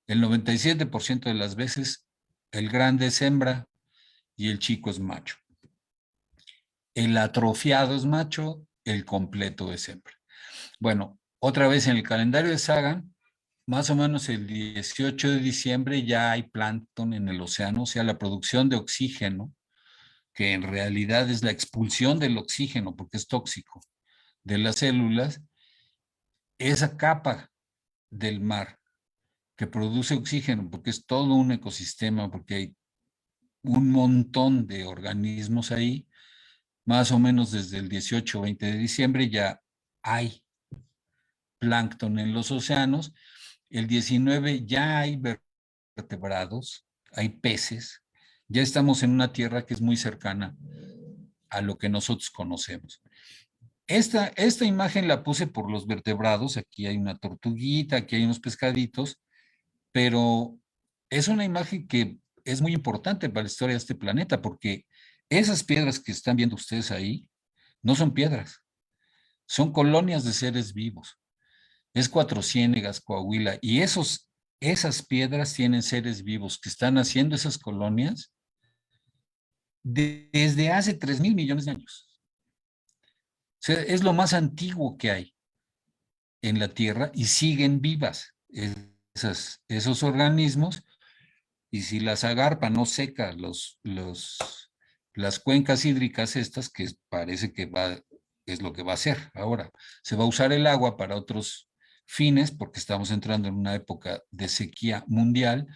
el 97% de las veces el grande es hembra y el chico es macho. El atrofiado es macho, el completo es hembra. Bueno, otra vez en el calendario de Sagan, más o menos el 18 de diciembre ya hay plancton en el océano, o sea, la producción de oxígeno, que en realidad es la expulsión del oxígeno porque es tóxico de las células, esa capa del mar que produce oxígeno, porque es todo un ecosistema, porque hay un montón de organismos ahí, más o menos desde el 18 o 20 de diciembre ya hay plancton en los océanos. El 19 ya hay vertebrados, hay peces, ya estamos en una tierra que es muy cercana a lo que nosotros conocemos. Esta imagen la puse por los vertebrados, aquí hay una tortuguita, aquí hay unos pescaditos, pero es una imagen que es muy importante para la historia de este planeta, porque esas piedras que están viendo ustedes ahí no son piedras, son colonias de seres vivos. Es Cuatro Ciénegas, Coahuila, y esas piedras tienen seres vivos que están haciendo esas colonias desde hace 3,000 millones de años. O sea, es lo más antiguo que hay en la Tierra y siguen vivas esos organismos. Y si las agarpa no seca las cuencas hídricas estas, que parece que es lo que va a hacer ahora, se va a usar el agua para otros fines, porque estamos entrando en una época de sequía mundial,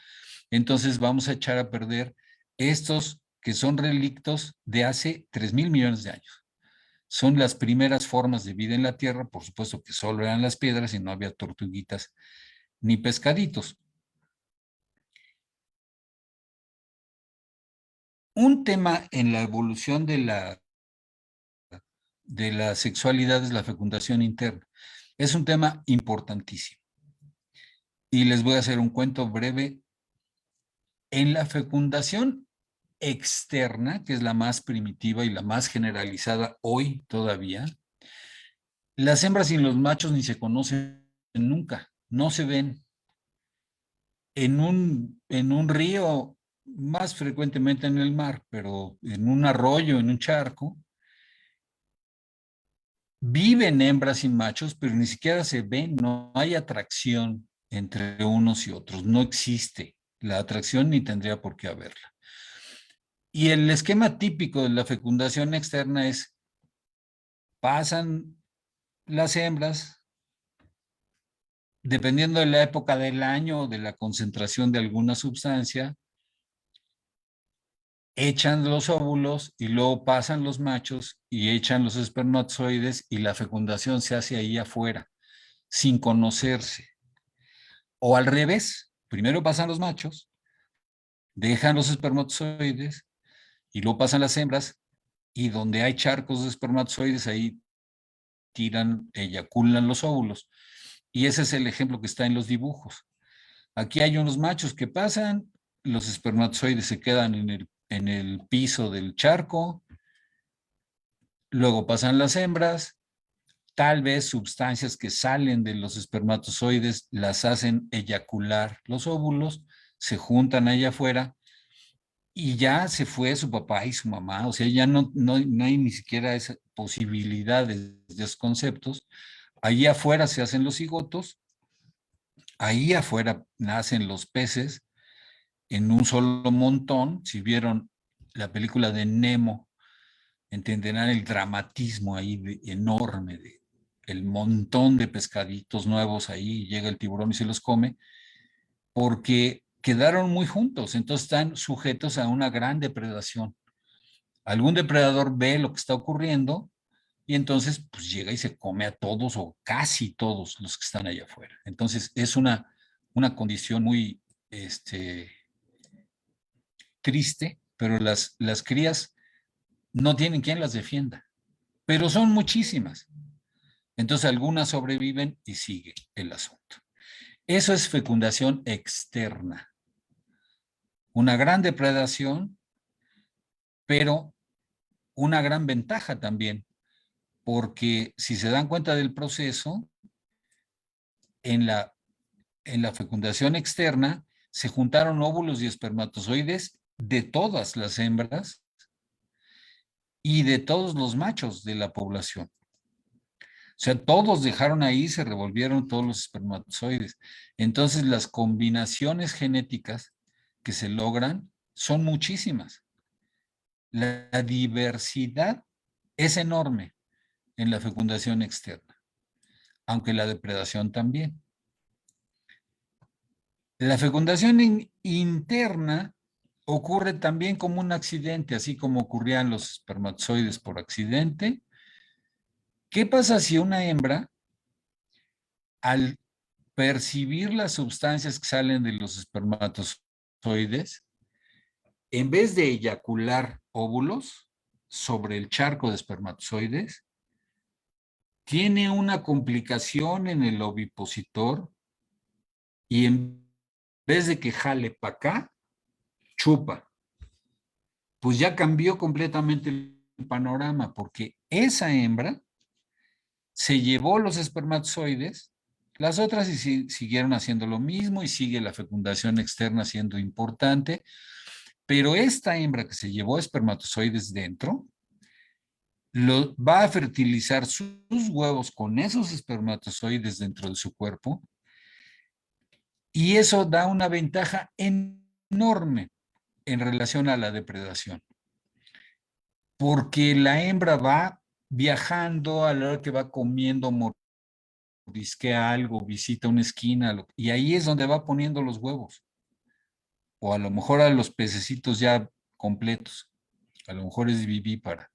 entonces vamos a echar a perder estos que son relictos de hace 3,000 millones de años. Son las primeras formas de vida en la Tierra, por supuesto que solo eran las piedras y no había tortuguitas ni pescaditos. Un tema en la evolución de la sexualidad es la fecundación interna. Es un tema importantísimo. Y les voy a hacer un cuento breve. En la fecundación externa, que es la más primitiva y la más generalizada hoy todavía, las hembras y los machos ni se conocen nunca, no se ven. En un río, más frecuentemente en el mar, pero en un arroyo, en un charco, viven hembras y machos, pero ni siquiera se ven, no hay atracción entre unos y otros, no existe la atracción ni tendría por qué haberla. Y el esquema típico de la fecundación externa es, pasan las hembras, dependiendo de la época del año o de la concentración de alguna sustancia, echan los óvulos y luego pasan los machos y echan los espermatozoides y la fecundación se hace ahí afuera, sin conocerse. O al revés, primero pasan los machos, dejan los espermatozoides y luego pasan las hembras y donde hay charcos de espermatozoides ahí tiran, eyaculan los óvulos. Y ese es el ejemplo que está en los dibujos. Aquí hay unos machos que pasan, los espermatozoides se quedan en el piso del charco, luego pasan las hembras, tal vez sustancias que salen de los espermatozoides las hacen eyacular los óvulos, se juntan allá afuera y ya se fue su papá y su mamá, o sea, ya no hay ni siquiera esa posibilidad de esos conceptos. Allí afuera se hacen los cigotos, ahí afuera nacen los peces en un solo montón. Si vieron la película de Nemo, entenderán el dramatismo ahí enorme de el montón de pescaditos nuevos ahí, llega el tiburón y se los come, porque quedaron muy juntos, entonces están sujetos a una gran depredación. Algún depredador ve lo que está ocurriendo y entonces pues llega y se come a todos o casi todos los que están allá afuera. Entonces es una condición muy triste, pero las crías no tienen quien las defienda, pero son muchísimas. Entonces algunas sobreviven y sigue el asunto. Eso es fecundación externa. Una gran depredación, pero una gran ventaja también, porque si se dan cuenta del proceso, en la fecundación externa se juntaron óvulos y espermatozoides de todas las hembras y de todos los machos de la población. O sea, todos dejaron ahí, se revolvieron todos los espermatozoides. Entonces, las combinaciones genéticas que se logran son muchísimas. La diversidad es enorme en la fecundación externa, aunque la depredación también. La fecundación interna ocurre también como un accidente, así como ocurrían los espermatozoides por accidente. ¿Qué pasa si una hembra, al percibir las sustancias que salen de los espermatozoides, en vez de eyacular óvulos sobre el charco de espermatozoides, tiene una complicación en el ovipositor y en vez de que jale para acá, chupa? Pues ya cambió completamente el panorama, porque esa hembra se llevó los espermatozoides, las otras siguieron haciendo lo mismo y sigue la fecundación externa siendo importante, pero esta hembra que se llevó espermatozoides dentro, va a fertilizar sus huevos con esos espermatozoides dentro de su cuerpo y eso da una ventaja enorme en relación a la depredación, porque la hembra va viajando a la hora que va comiendo mordisquea algo, visita una esquina, y ahí es donde va poniendo los huevos. O a lo mejor a los pececitos ya completos. A lo mejor es vivípara.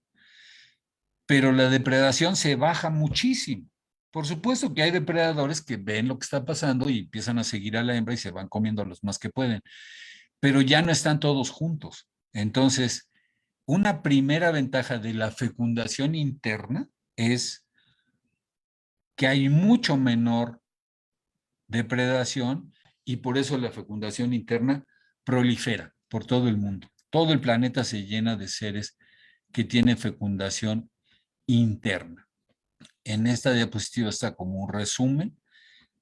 Pero la depredación se baja muchísimo. Por supuesto que hay depredadores que ven lo que está pasando y empiezan a seguir a la hembra y se van comiendo a los más que pueden. Pero ya no están todos juntos. Entonces, una primera ventaja de la fecundación interna es que hay mucho menor depredación y por eso la fecundación interna prolifera por todo el mundo. Todo el planeta se llena de seres que tienen fecundación interna. En esta diapositiva está como un resumen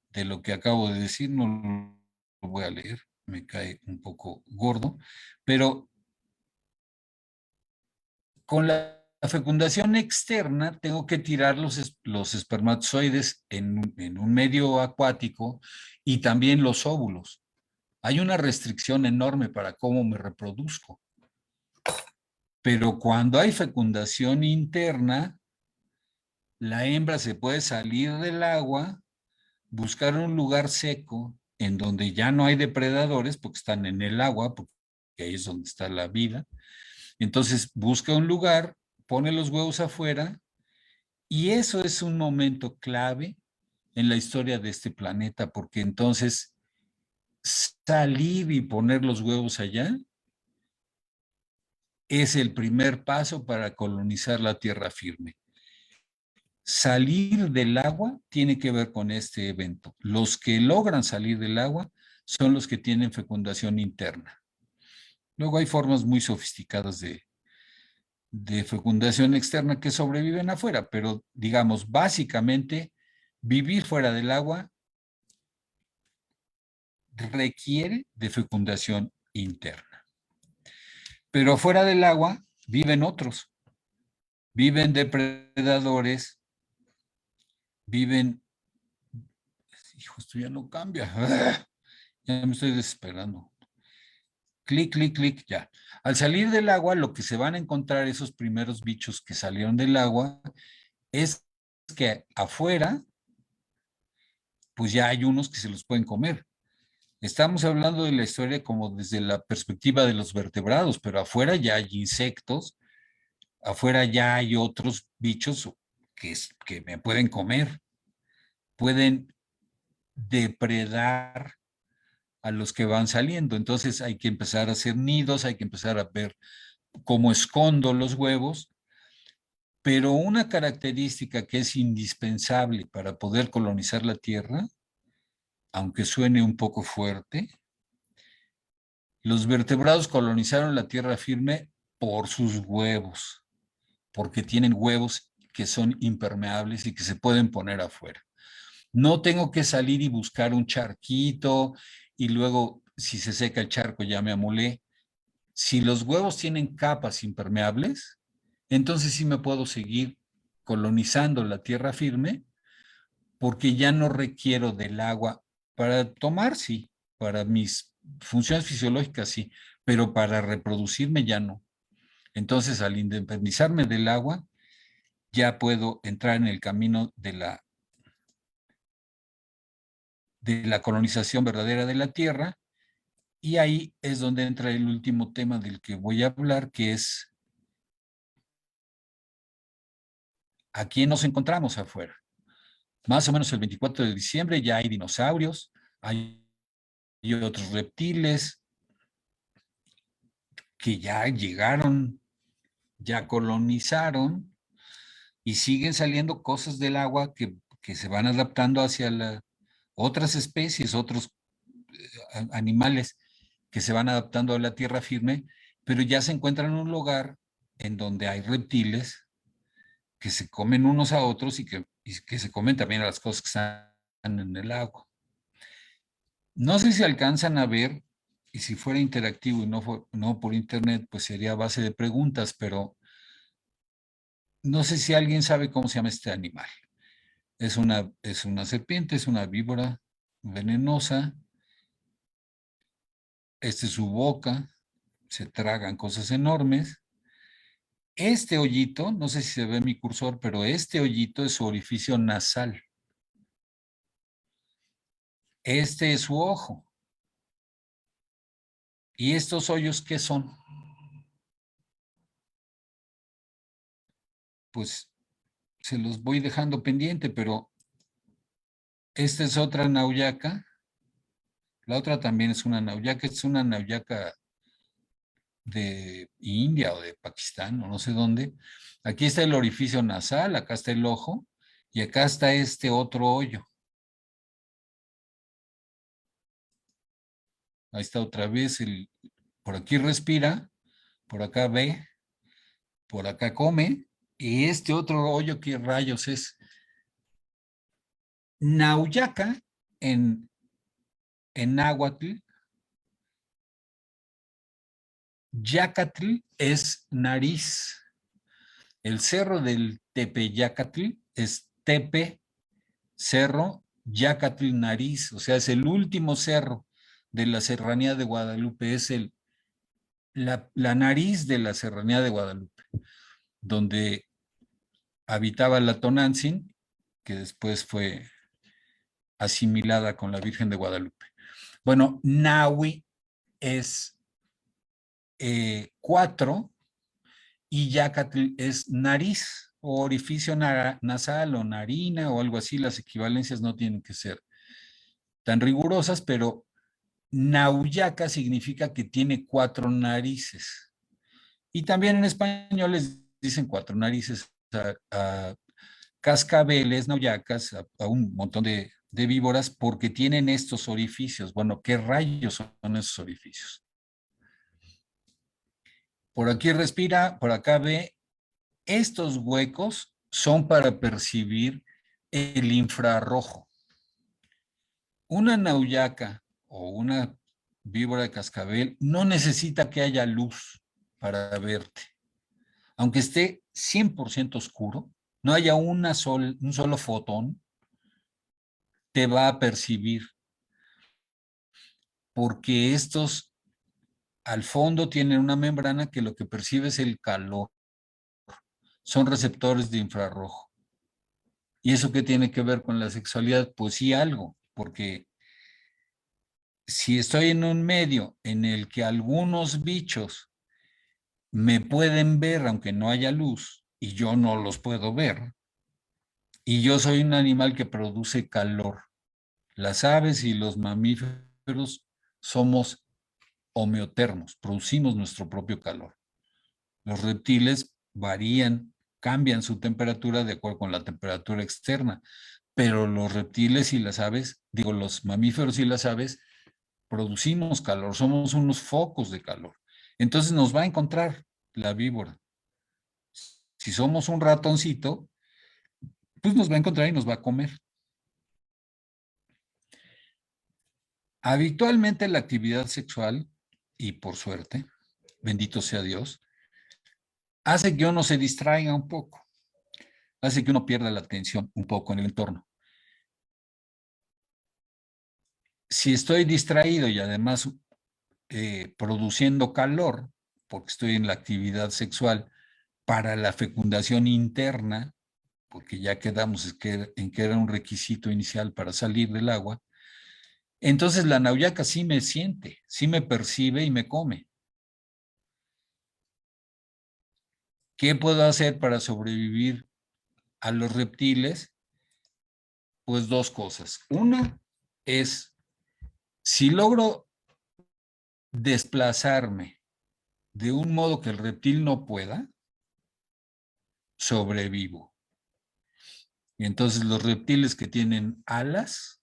de lo que acabo de decir, no lo voy a leer, me cae un poco gordo, pero con la fecundación externa tengo que tirar los espermatozoides en un medio acuático y también los óvulos. Hay una restricción enorme para cómo me reproduzco. Pero cuando hay fecundación interna, la hembra se puede salir del agua, buscar un lugar seco en donde ya no hay depredadores porque están en el agua, porque ahí es donde está la vida. Entonces busca un lugar, pone los huevos afuera y eso es un momento clave en la historia de este planeta porque entonces salir y poner los huevos allá es el primer paso para colonizar la tierra firme. Salir del agua tiene que ver con este evento. Los que logran salir del agua son los que tienen fecundación interna. Luego hay formas muy sofisticadas de fecundación externa que sobreviven afuera, pero digamos, básicamente, vivir fuera del agua requiere de fecundación interna. Pero afuera del agua viven otros, viven depredadores, viven... Hijo, esto ya no cambia. Ya me estoy desesperando. Clic, clic, clic, ya. Al salir del agua, lo que se van a encontrar esos primeros bichos que salieron del agua es que afuera, pues ya hay unos que se los pueden comer. Estamos hablando de la historia como desde la perspectiva de los vertebrados, pero afuera ya hay insectos, afuera ya hay otros bichos que me pueden comer, pueden depredar a los que van saliendo. Entonces hay que empezar a hacer nidos, hay que empezar a ver cómo escondo los huevos, pero una característica que es indispensable para poder colonizar la Tierra, aunque suene un poco fuerte, los vertebrados colonizaron la tierra firme por sus huevos, porque tienen huevos que son impermeables y que se pueden poner afuera. No tengo que salir y buscar un charquito y luego, si se seca el charco, ya me amolé. Si los huevos tienen capas impermeables, entonces sí me puedo seguir colonizando la tierra firme porque ya no requiero del agua para tomar, sí, para mis funciones fisiológicas, sí, pero para reproducirme ya no. Entonces, al independizarme del agua, ya puedo entrar en el camino de la colonización verdadera de la Tierra, y ahí es donde entra el último tema del que voy a hablar, que es a quién nos encontramos afuera. Más o menos el 24 de diciembre ya hay dinosaurios, hay otros reptiles que ya llegaron, ya colonizaron y siguen saliendo cosas del agua que se van adaptando hacia otras especies, otros animales que se van adaptando a la tierra firme, pero ya se encuentran en un lugar en donde hay reptiles que se comen unos a otros y que se comen también a las cosas que están en el agua. No sé si alcanzan a ver, y si fuera interactivo y no por internet, pues sería a base de preguntas, pero no sé si alguien sabe cómo se llama este animal. Es una serpiente, es una víbora venenosa. Esta es su boca, se tragan cosas enormes. Este hoyito, no sé si se ve mi cursor, pero este hoyito es su orificio nasal. Este es su ojo. ¿Y estos hoyos qué son? Pues se los voy dejando pendiente, pero esta es otra nauyaca. La otra también es una nauyaca. Es una nauyaca de India o de Pakistán o no sé dónde. Aquí está el orificio nasal, acá está el ojo y acá está este otro hoyo. Ahí está otra vez, por aquí respira, por acá ve, por acá come, y este otro hoyo, ¿qué rayos es? Nauyaca en náhuatl, Yacatl es nariz. El cerro del Tepeyacatl es Tepe, cerro, Yacatl, nariz, o sea, es el último cerro de la serranía de Guadalupe, es la nariz de la serranía de Guadalupe, donde habitaba la Tonantzin, que después fue asimilada con la Virgen de Guadalupe. Bueno, Nahui es 4 y Yacatl es nariz o orificio nasal o narina o algo así. Las equivalencias no tienen que ser tan rigurosas, pero Nauyaca significa que tiene 4 narices. Y también en español les dicen 4 narices a cascabeles, nauyacas, a un montón de víboras, porque tienen estos orificios. Bueno, ¿qué rayos son esos orificios? Por aquí respira, por acá ve. Estos huecos son para percibir el infrarrojo. Una nauyaca o una víbora de cascabel no necesita que haya luz para verte. Aunque esté 100% oscuro, no haya un solo fotón, te va a percibir, porque estos al fondo tienen una membrana que lo que percibe es el calor. Son receptores de infrarrojo. ¿Y eso qué tiene que ver con la sexualidad? Pues sí, algo, porque si estoy en un medio en el que algunos bichos me pueden ver aunque no haya luz y yo no los puedo ver, y yo soy un animal que produce calor, las aves y los mamíferos somos homeotermos, producimos nuestro propio calor. Los reptiles varían, cambian su temperatura de acuerdo con la temperatura externa, pero los reptiles y las aves, digo, los mamíferos y las aves, producimos calor, somos unos focos de calor. Entonces nos va a encontrar la víbora. Si somos un ratoncito, pues nos va a encontrar y nos va a comer. Habitualmente la actividad sexual, y por suerte, bendito sea Dios, hace que uno se distraiga un poco, hace que uno pierda la atención un poco en el entorno. Si estoy distraído y además produciendo calor, porque estoy en la actividad sexual para la fecundación interna, porque ya quedamos en que era un requisito inicial para salir del agua, entonces la nauyaca sí me siente, sí me percibe y me come. ¿Qué puedo hacer para sobrevivir a los reptiles? Pues 2 cosas. Una es, si logro desplazarme de un modo que el reptil no pueda, sobrevivo. Y entonces los reptiles que tienen alas,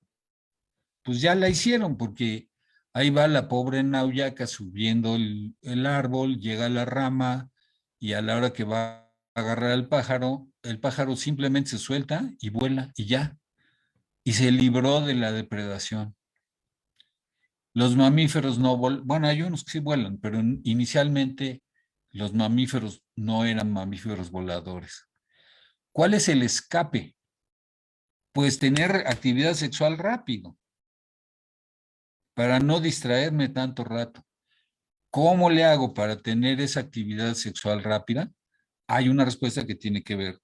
pues ya la hicieron, porque ahí va la pobre nauyaca subiendo el árbol, llega a la rama y a la hora que va a agarrar al pájaro, el pájaro simplemente se suelta y vuela y ya. Y se libró de la depredación. Los mamíferos no vuelan, bueno, hay unos que sí vuelan, pero inicialmente los mamíferos no eran mamíferos voladores. ¿Cuál es el escape? Pues tener actividad sexual rápido, para no distraerme tanto rato. ¿Cómo le hago para tener esa actividad sexual rápida? Hay una respuesta que tiene que ver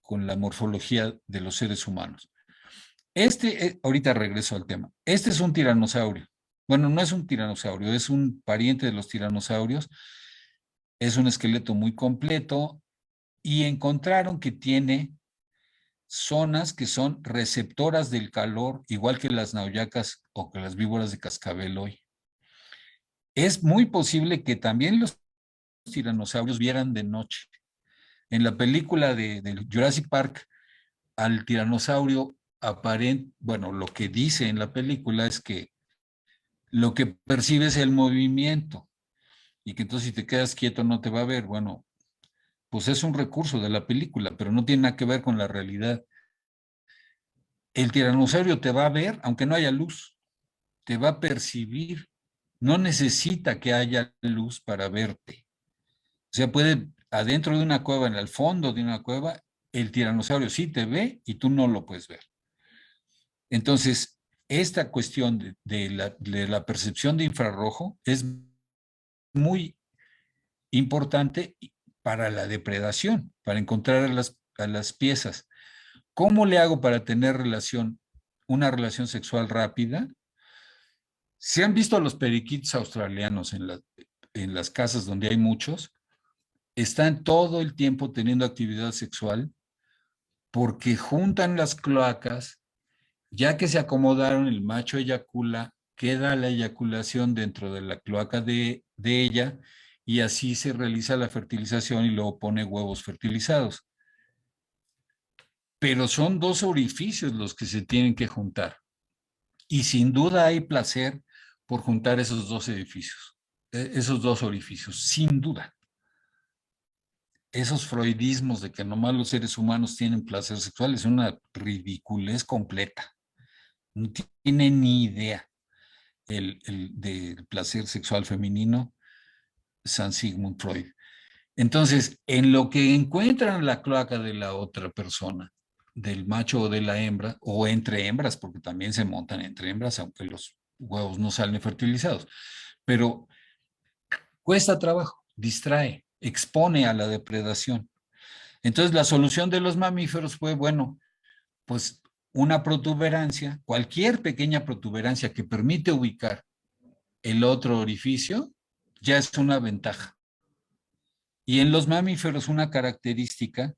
con la morfología de los seres humanos. Ahorita regreso al tema. Este es un tiranosaurio. Bueno, no es un tiranosaurio, es un pariente de los tiranosaurios. Es un esqueleto muy completo y encontraron que tiene zonas que son receptoras del calor, igual que las nauyacas o que las víboras de cascabel hoy. Es muy posible que también los tiranosaurios vieran de noche. En la película de Jurassic Park, al tiranosaurio aparente, bueno, lo que dice en la película es que lo que percibe es el movimiento y que entonces si te quedas quieto no te va a ver. Bueno, pues es un recurso de la película, pero no tiene nada que ver con la realidad. El tiranosaurio te va a ver aunque no haya luz, te va a percibir, no necesita que haya luz para verte. O sea, puede adentro de una cueva, en el fondo de una cueva, el tiranosaurio sí te ve y tú no lo puedes ver. Entonces, esta cuestión de la percepción de infrarrojo es muy importante para la depredación, para encontrar a las piezas. ¿Cómo le hago para tener una relación sexual rápida? ¿Se han visto a los periquitos australianos en las casas donde hay muchos? Están todo el tiempo teniendo actividad sexual porque juntan las cloacas, ya que se acomodaron, el macho eyacula, queda la eyaculación dentro de la cloaca de ella y así se realiza la fertilización y luego pone huevos fertilizados. Pero son dos orificios los que se tienen que juntar. Y sin duda hay placer por juntar esos dos edificios, esos dos orificios, sin duda. Esos freudismos de que nomás los seres humanos tienen placer sexual es una ridiculez completa. No tiene ni idea del placer sexual femenino, San Sigmund Freud. Entonces, en lo que encuentran la cloaca de la otra persona, del macho o de la hembra, o entre hembras, porque también se montan entre hembras, aunque los huevos no salen fertilizados, pero cuesta trabajo, distrae, expone a la depredación. Entonces, la solución de los mamíferos fue, bueno, pues una protuberancia, cualquier pequeña protuberancia que permite ubicar el otro orificio, ya es una ventaja. Y en los mamíferos una característica,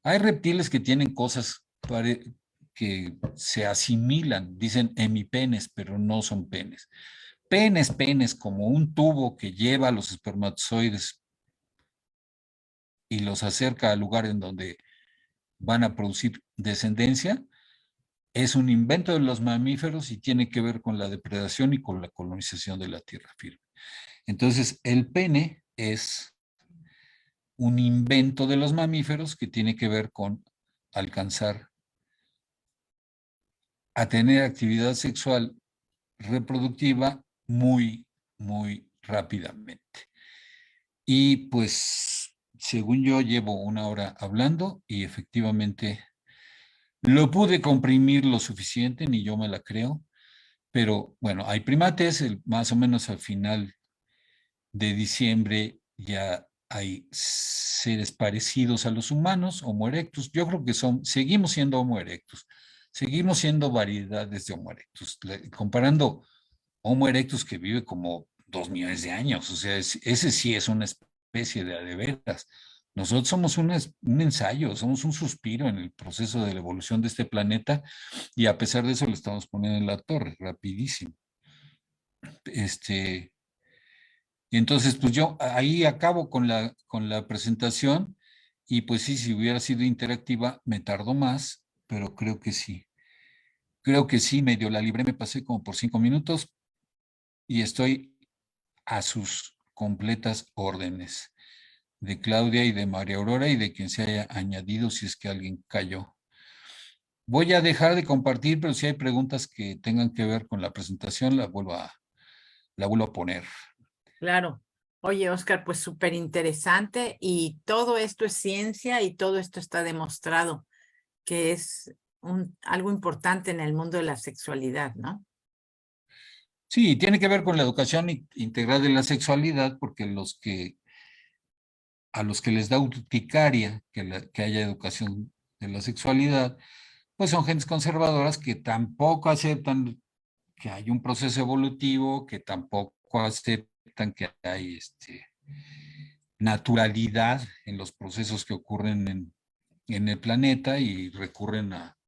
hay reptiles que tienen cosas que se asimilan, dicen hemipenes, pero no son penes. Penes, como un tubo que lleva a los espermatozoides y los acerca al lugar en donde van a producir descendencia, es un invento de los mamíferos y tiene que ver con la depredación y con la colonización de la tierra firme. Entonces, el pene es un invento de los mamíferos que tiene que ver con alcanzar a tener actividad sexual reproductiva muy rápidamente. Y pues, según yo, llevo una hora hablando y efectivamente lo pude comprimir lo suficiente, ni yo me la creo, pero bueno, hay primates, más o menos al final de diciembre ya hay seres parecidos a los humanos, Homo erectus. Yo creo que seguimos siendo Homo erectus, seguimos siendo variedades de Homo erectus. Comparando Homo erectus que vive como 2 millones de años, o sea, ese sí es una especie de veras. Nosotros somos un ensayo, somos un suspiro en el proceso de la evolución de este planeta y a pesar de eso le estamos poniendo en la torre, rapidísimo. Y entonces, pues yo ahí acabo con la presentación y pues sí, si hubiera sido interactiva, me tardó más, pero creo que sí. Creo que sí, medio la libré, me pasé como por 5 minutos y estoy a sus completas órdenes de Claudia y de María Aurora y de quien se haya añadido si es que alguien cayó. Voy a dejar de compartir, pero si hay preguntas que tengan que ver con la presentación, la vuelvo a poner. Claro. Oye, Oscar, pues súper interesante y todo esto es ciencia y todo esto está demostrado que es algo importante en el mundo de la sexualidad, ¿no? Sí, tiene que ver con la educación integral de la sexualidad, porque a los que les da urticaria que haya educación de la sexualidad, pues son gentes conservadoras que tampoco aceptan que hay un proceso evolutivo, que tampoco aceptan que hay naturalidad en los procesos que ocurren en el planeta y recurren a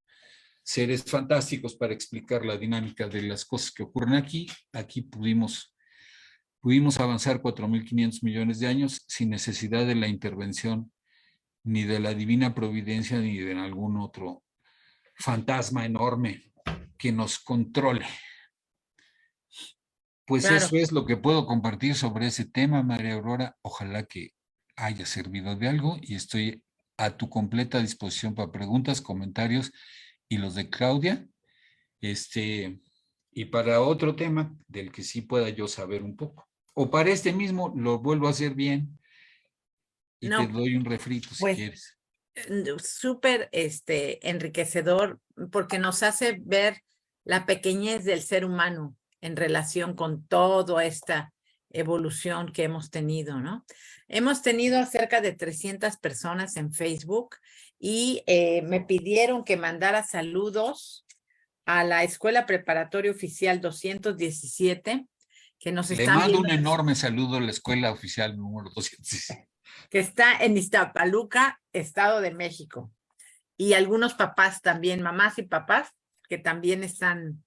seres fantásticos para explicar la dinámica de las cosas que ocurren aquí. Aquí pudimos avanzar 4.500 millones de años sin necesidad de la intervención ni de la divina providencia ni de algún otro fantasma enorme que nos controle. Pues Claro. eso es lo que puedo compartir sobre ese tema, María Aurora. Ojalá que haya servido de algo y estoy a tu completa disposición para preguntas, comentarios y los de Claudia. Y para otro tema del que sí pueda yo saber un poco. O para este mismo lo vuelvo a hacer bien y te No, doy un refrito si pues quieres. súper enriquecedor porque nos hace ver la pequeñez del ser humano en relación con toda esta evolución que hemos tenido, ¿no? Hemos tenido cerca de 300 personas en Facebook y me pidieron que mandara saludos a la Escuela Preparatoria Oficial 217, que nos Le están mando viendo, un enorme saludo a la escuela oficial número 200. que está en Iztapaluca, Estado de México. Y algunos papás también, mamás y papás, que también están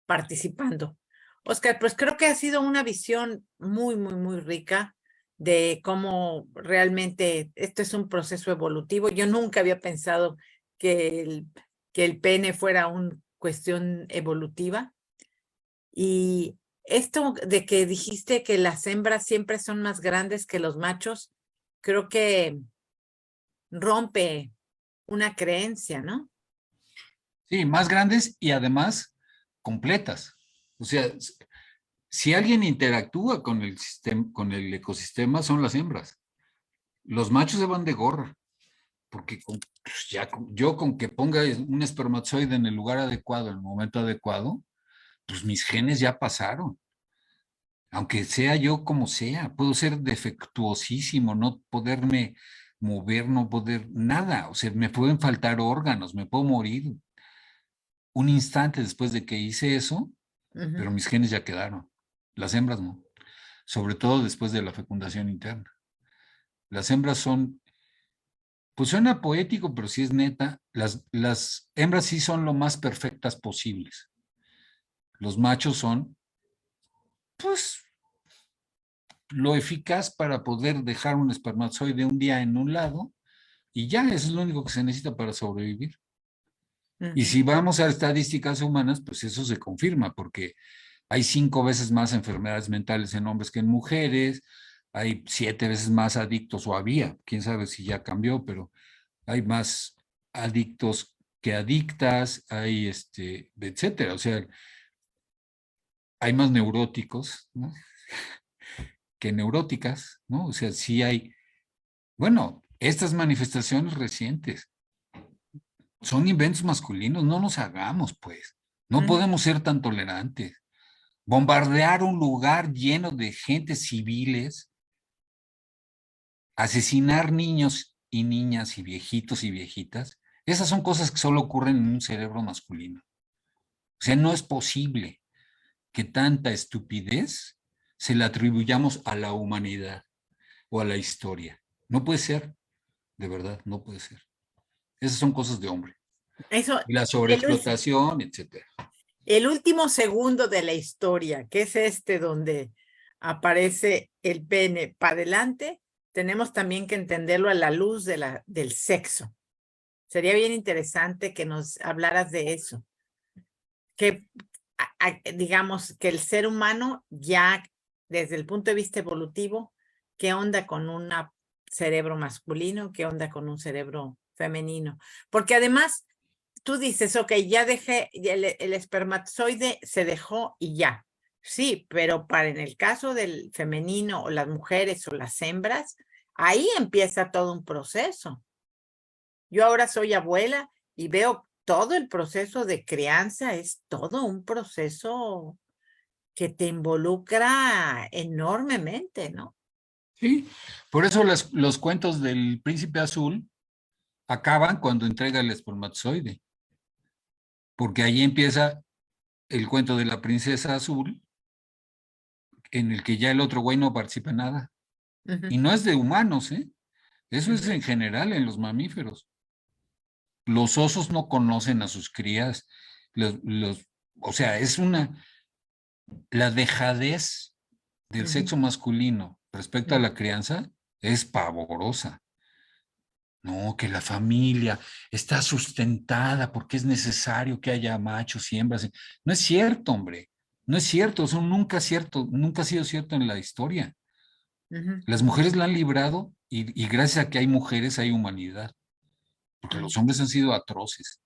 participando. Oscar, pues creo que ha sido una visión muy, muy, muy rica de cómo realmente esto es un proceso evolutivo. Yo nunca había pensado que el pene fuera una cuestión evolutiva. Y esto de que dijiste que las hembras siempre son más grandes que los machos, creo que rompe una creencia, ¿no? Sí, más grandes y además completas. O sea, si alguien interactúa con el sistema, con el ecosistema, son las hembras. Los machos se van de gorra, porque pues ya, yo con que ponga un espermatozoide en el lugar adecuado, en el momento adecuado, pues mis genes ya pasaron. Aunque sea yo como sea, puedo ser defectuosísimo, no poderme mover, no poder nada. O sea, me pueden faltar órganos, me puedo morir un instante después de que hice eso, pero mis genes ya quedaron. Las hembras no, sobre todo después de la fecundación interna. Las hembras son, pues suena poético, pero sí es neta, las hembras sí son lo más perfectas posibles. Los machos son, pues, lo eficaz para poder dejar un espermatozoide un día en un lado y ya, eso es lo único que se necesita para sobrevivir. Y si vamos a estadísticas humanas, pues eso se confirma, porque hay 5 veces más enfermedades mentales en hombres que en mujeres, hay 7 veces más adictos, o había, quién sabe si ya cambió, pero hay más adictos que adictas, hay etcétera. O sea, hay más neuróticos, ¿no? que neuróticas, ¿no? O sea, sí hay, bueno, estas manifestaciones recientes son inventos masculinos, no nos hagamos, pues. No podemos ser tan tolerantes. Bombardear un lugar lleno de gente civiles, asesinar niños y niñas y viejitos y viejitas, esas son cosas que solo ocurren en un cerebro masculino. O sea, no es posible que tanta estupidez se la atribuyamos a la humanidad o a la historia. No puede ser, de verdad, no puede ser. Esas son cosas de hombre. Eso, Y la el, sobreexplotación, etcétera. el último segundo de la historia, que es donde aparece el pene para adelante, tenemos también que entenderlo a la luz del sexo. Sería bien interesante que nos hablaras de eso. Que digamos que el ser humano ya desde el punto de vista evolutivo, ¿qué onda con un cerebro masculino? ¿Qué onda con un cerebro femenino? Porque además tú dices, ok, ya dejé, el espermatozoide se dejó y ya. Sí, pero en el caso del femenino o las mujeres o las hembras, ahí empieza todo un proceso. Yo ahora soy abuela y veo todo el proceso de crianza, es todo un proceso que te involucra enormemente, ¿no? Sí, por eso los cuentos del príncipe azul acaban cuando entrega el espermatozoide. porque ahí empieza el cuento de la princesa azul, en el que ya el otro güey no participa en nada. Ujú, Y no es de humanos, ¿eh? Eso es ujú, en general en los mamíferos. Los osos no conocen a sus crías. O sea, la dejadez del ujú, sexo masculino respecto a ujú, la crianza es pavorosa. No, que la familia está sustentada porque es necesario que haya machos y hembras. No es cierto, hombre. No es cierto. Eso nunca es cierto. Nunca ha sido cierto en la historia. ujú, Las mujeres la han librado y gracias a que hay mujeres hay humanidad. Porque ujú, los hombres han sido atroces.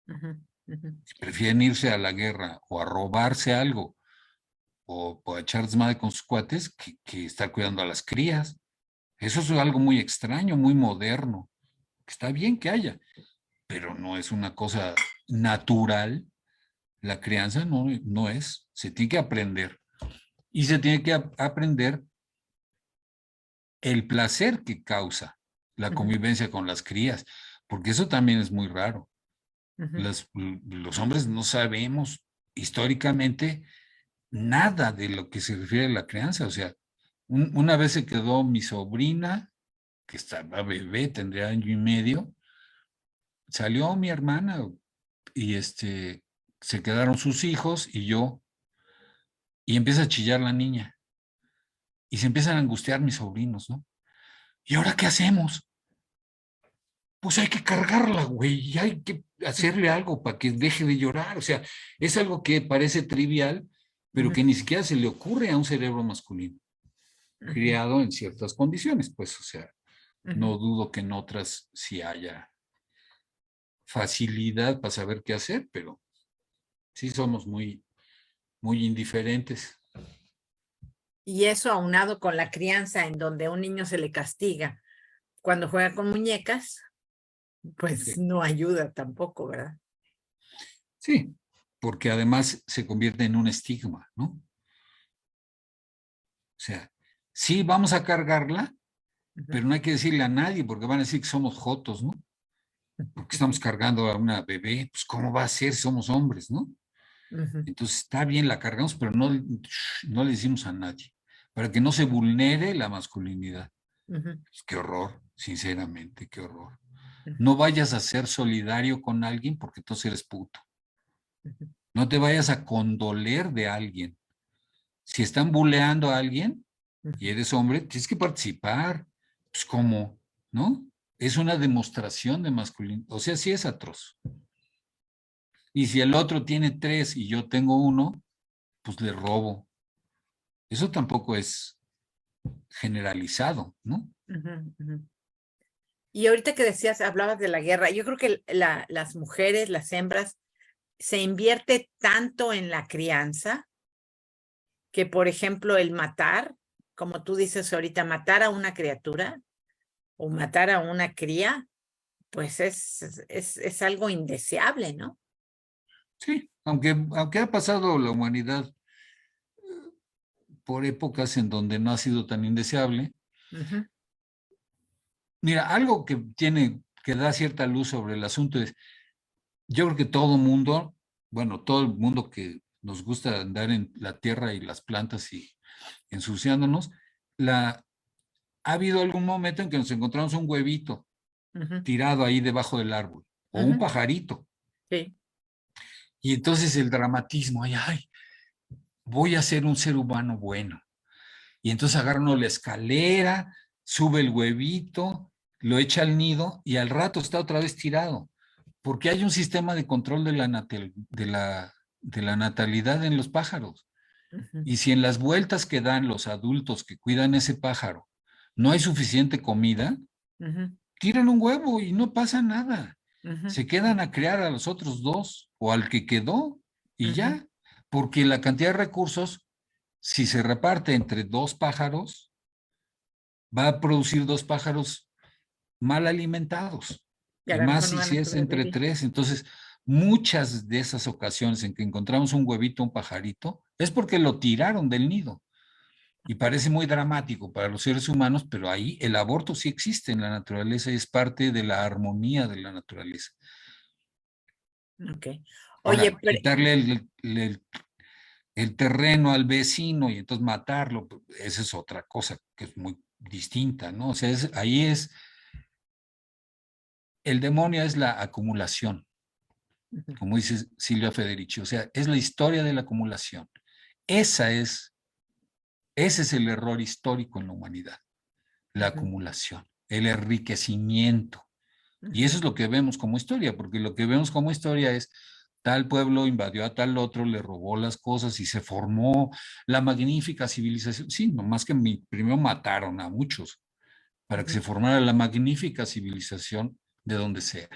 ujú, ujú, Prefieren irse a la guerra o a robarse algo o a echar desmadre con sus cuates que estar cuidando a las crías. Eso es algo muy extraño, muy moderno. Está bien que haya, pero no es una cosa natural. La crianza no es. Se tiene que aprender. Y se tiene que aprender el placer que causa la ujú, convivencia con las crías, porque eso también es muy raro. ujú, Los hombres no sabemos históricamente nada de lo que se refiere a la crianza. O sea, una vez se quedó mi sobrina, que estaba bebé, tendría año y medio, salió mi hermana y se quedaron sus hijos y yo, y empieza a chillar la niña y se empiezan a angustiar mis sobrinos, ¿no? ¿Y ahora qué hacemos? Pues hay que cargarla, güey, y hay que hacerle algo para que deje de llorar. O sea, es algo que parece trivial, pero ujú, que ni siquiera se le ocurre a un cerebro masculino, ujú, criado en ciertas condiciones, pues, o sea, ujú. no dudo que en otras sí haya facilidad para saber qué hacer, pero sí somos muy indiferentes. Y eso aunado con la crianza en donde a un niño se le castiga cuando juega con muñecas, pues Sí, no ayuda tampoco, ¿verdad? sí, porque además se convierte en un estigma, ¿no? O sea, sí, vamos a cargarla, Ujú, pero no hay que decirle a nadie porque van a decir que somos jotos, ¿no? Porque estamos cargando a una bebé, pues ¿cómo va a ser? Somos hombres, ¿no? ujú, Entonces está bien, la cargamos, pero no le decimos a nadie, para que no se vulnere la masculinidad. ujú, Pues, qué horror, sinceramente, qué horror. ujú, No vayas a ser solidario con alguien porque entonces eres puto. ujú, No te vayas a condoler de alguien. Si están buleando a alguien y ujú. eres hombre, tienes que participar. Pues ¿cómo? ¿No? Es una demostración de masculinidad. O sea, sí es atroz. Y si el otro tiene tres y yo tengo uno, pues le robo. Eso tampoco es generalizado, ¿no? Ujú, ujú. Y ahorita que decías, hablabas de la guerra, yo creo que las mujeres, las hembras, se invierte tanto en la crianza que, por ejemplo, el matar, como tú dices ahorita, matar a una criatura o matar a una cría, pues es algo indeseable, ¿no? Sí, aunque ha pasado la humanidad por épocas en donde no ha sido tan indeseable. Ujú, Mira, algo que da cierta luz sobre el asunto es, yo creo que todo mundo, bueno, todo el mundo que nos gusta andar en la tierra y las plantas y ensuciándonos, ha habido algún momento en que nos encontramos un huevito ujú, tirado ahí debajo del árbol o un ujú, pajarito. sí. Y entonces el dramatismo, ay, voy a ser un ser humano bueno. Y entonces agarra uno la escalera, sube el huevito, lo echa al nido y al rato está otra vez tirado. Porque hay un sistema de control de la natalidad en los pájaros. Ujú, Y si en las vueltas que dan los adultos que cuidan ese pájaro no hay suficiente comida, ujú, tiran un huevo y no pasa nada. ujú, Se quedan a criar a los otros dos o al que quedó y ujú, ya, porque la cantidad de recursos, si se reparte entre dos pájaros, va a producir dos pájaros mal alimentados. y a Y lo más mejor no si, van si a es entre sobrevivir. tres. Entonces, muchas de esas ocasiones en que encontramos un huevito, un pajarito, es porque lo tiraron del nido. Y parece muy dramático para los seres humanos, pero ahí el aborto sí existe en la naturaleza y es parte de la armonía de la naturaleza. Ok. Oye, Ahora, quitarle el terreno al vecino y entonces matarlo, pues, esa es otra cosa que es muy distinta, ¿no? O sea, ahí es, el demonio es la acumulación, ujú, como dice Silvia Federici, o sea, es la historia de la acumulación. Esa es, ese es el error histórico en la humanidad, la ujú, acumulación, el enriquecimiento. Y eso ujú, es lo que vemos como historia, porque lo que vemos como historia es tal pueblo invadió a tal otro, le robó las cosas y se formó la magnífica civilización. Sí, nomás que primero mataron a muchos para que ujú, se formara la magnífica civilización de donde sea,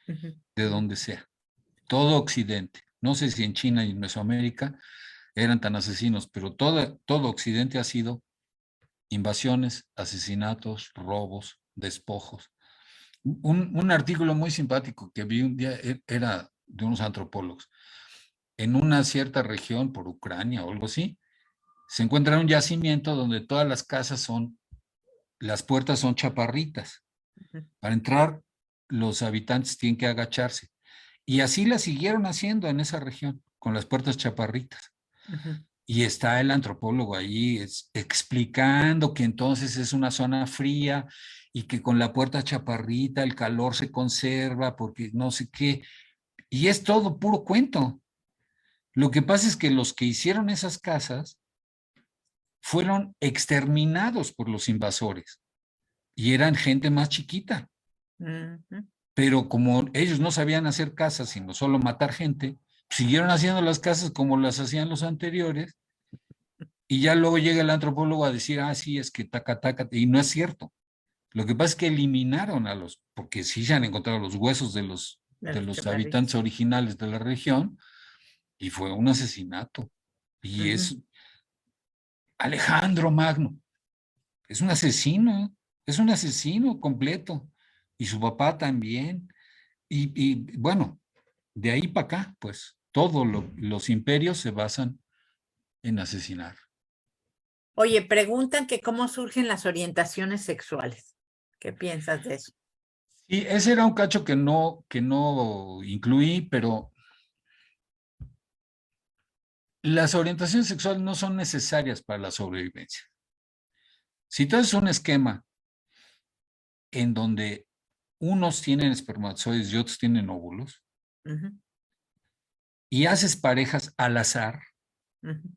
ujú, de ujú. donde sea. Todo Occidente. No sé si en China y en Mesoamérica eran tan asesinos, pero todo Occidente ha sido invasiones, asesinatos, robos, despojos. Un artículo muy simpático que vi un día era de unos antropólogos. En una cierta región, por Ucrania o algo así, se encuentra un yacimiento donde todas las casas son, las puertas son chaparritas. Ujú, Para entrar, los habitantes tienen que agacharse. Y así la siguieron haciendo en esa región, con las puertas chaparritas. ujú, Y está el antropólogo ahí explicando que entonces es una zona fría y que con la puerta chaparrita el calor se conserva porque no sé qué. Y es todo puro cuento. Lo que pasa es que los que hicieron esas casas fueron exterminados por los invasores y eran gente más chiquita. ujú, Pero como ellos no sabían hacer casas, sino solo matar gente, siguieron haciendo las casas como las hacían los anteriores. Y ya luego llega el antropólogo a decir, ah, sí, es que taca, taca, y no es cierto. Lo que pasa es que eliminaron a los, porque sí se han encontrado los huesos de de los los habitantes chaparritos. originales de la región, y fue un asesinato. Y Ujú. es Alejandro Magno, es un asesino completo. Y su papá también. Y bueno, de ahí para acá, pues, todos los imperios se basan en asesinar. Oye, preguntan que cómo surgen las orientaciones sexuales. ¿Qué piensas de eso? Y ese era un cacho que no incluí, pero las orientaciones sexuales no son necesarias para la sobrevivencia. Si tú haces un esquema en donde unos tienen espermatozoides y otros tienen óvulos, Ujú, y haces parejas al azar, ujú,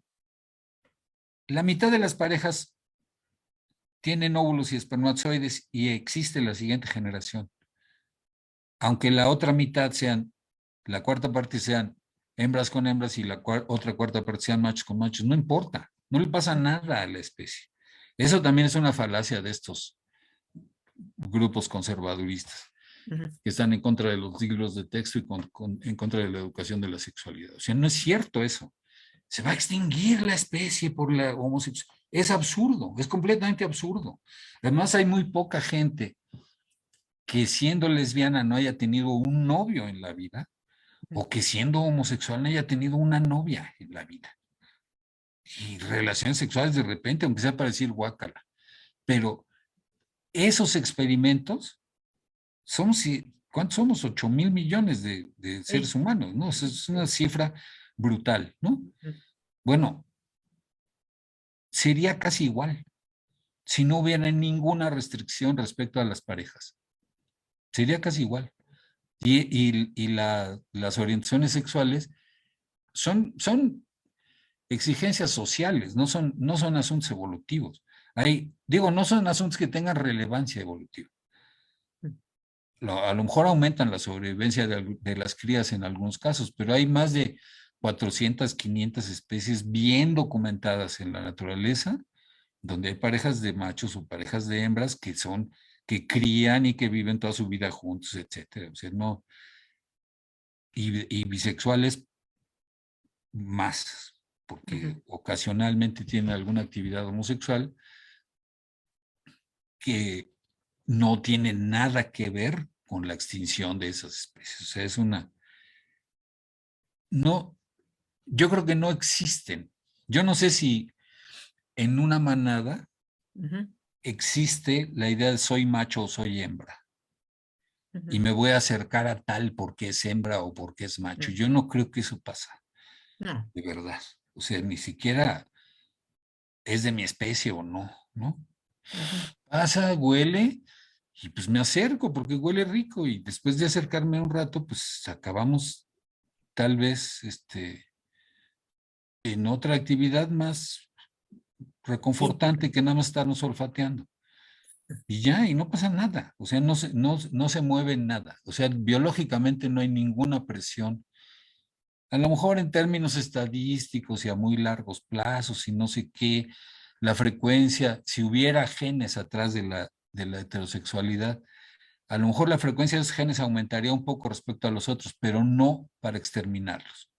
la mitad de las parejas tienen óvulos y espermatozoides y existe la siguiente generación. Aunque la otra mitad sean, la cuarta parte sean hembras con hembras y la otra cuarta parte sean machos con machos, no importa, no le pasa nada a la especie. Eso también es una falacia de estos grupos conservaduristas ujú. que están en contra de los libros de texto y en contra de la educación de la sexualidad. O sea, no es cierto eso. Se va a extinguir la especie por la homosexualidad. Es absurdo, es completamente absurdo. Además, hay muy poca gente que siendo lesbiana no haya tenido un novio en la vida o que siendo homosexual no haya tenido una novia en la vida. Y relaciones sexuales de repente, aunque sea para decir guácala. Pero esos experimentos somos, ¿cuántos somos? 8,000 millones de Sí. seres humanos, ¿no? Es una cifra brutal, ¿no? Ujú. Bueno, sería casi igual si no hubiera ninguna restricción respecto a las parejas. Sería casi igual. Las orientaciones sexuales son exigencias sociales, no son asuntos evolutivos. Digo, no son asuntos que tengan relevancia evolutiva. A lo mejor aumentan la sobrevivencia de las crías en algunos casos, pero hay más de 400, 500 especies bien documentadas en la naturaleza, donde hay parejas de machos o parejas de hembras que crían y que viven toda su vida juntos, etcétera. O sea, no, y bisexuales más, Ujú. porque ocasionalmente tienen alguna actividad homosexual que no tiene nada que ver con la extinción de esas especies. O sea, no, yo creo que no existen. Yo no sé si en una manada Ujú. existe la idea de soy macho o soy hembra. y me voy a acercar a tal porque es hembra o porque es macho. Yo no creo que eso pasa, No. de verdad. O sea, ni siquiera es de mi especie o no, ¿no? Ujú. Pasa, huele, y pues me acerco porque huele rico y después de acercarme un rato, pues acabamos tal vez en otra actividad más reconfortante que nada más estarnos olfateando. Y ya, y no pasa nada, o sea, no se mueve nada, o sea, biológicamente no hay ninguna presión. A lo mejor en términos estadísticos y a muy largos plazos y no sé qué, la frecuencia, si hubiera genes atrás de la heterosexualidad, a lo mejor la frecuencia de esos genes aumentaría un poco respecto a los otros, pero no para exterminarlos.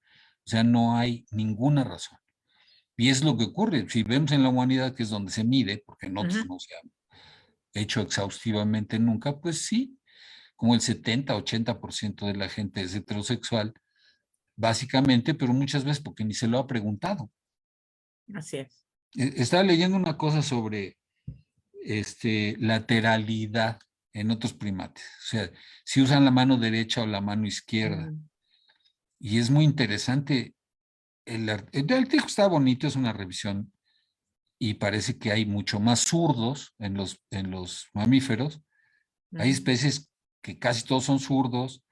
O sea, no hay ninguna razón. Y es lo que ocurre. Si vemos en la humanidad, que es donde se mide, porque en otros Ujú. no se ha hecho exhaustivamente nunca, pues sí, como el 70-80% de la gente es heterosexual, básicamente, pero muchas veces porque ni se lo ha preguntado. Así es. Estaba leyendo una cosa sobre lateralidad en otros primates, o sea, si usan la mano derecha o la mano izquierda. Ujú. Y es muy interesante. El artículo está bonito, es una revisión y parece que hay mucho más zurdos en los mamíferos. Hay Ujú. especies que casi todos son zurdos.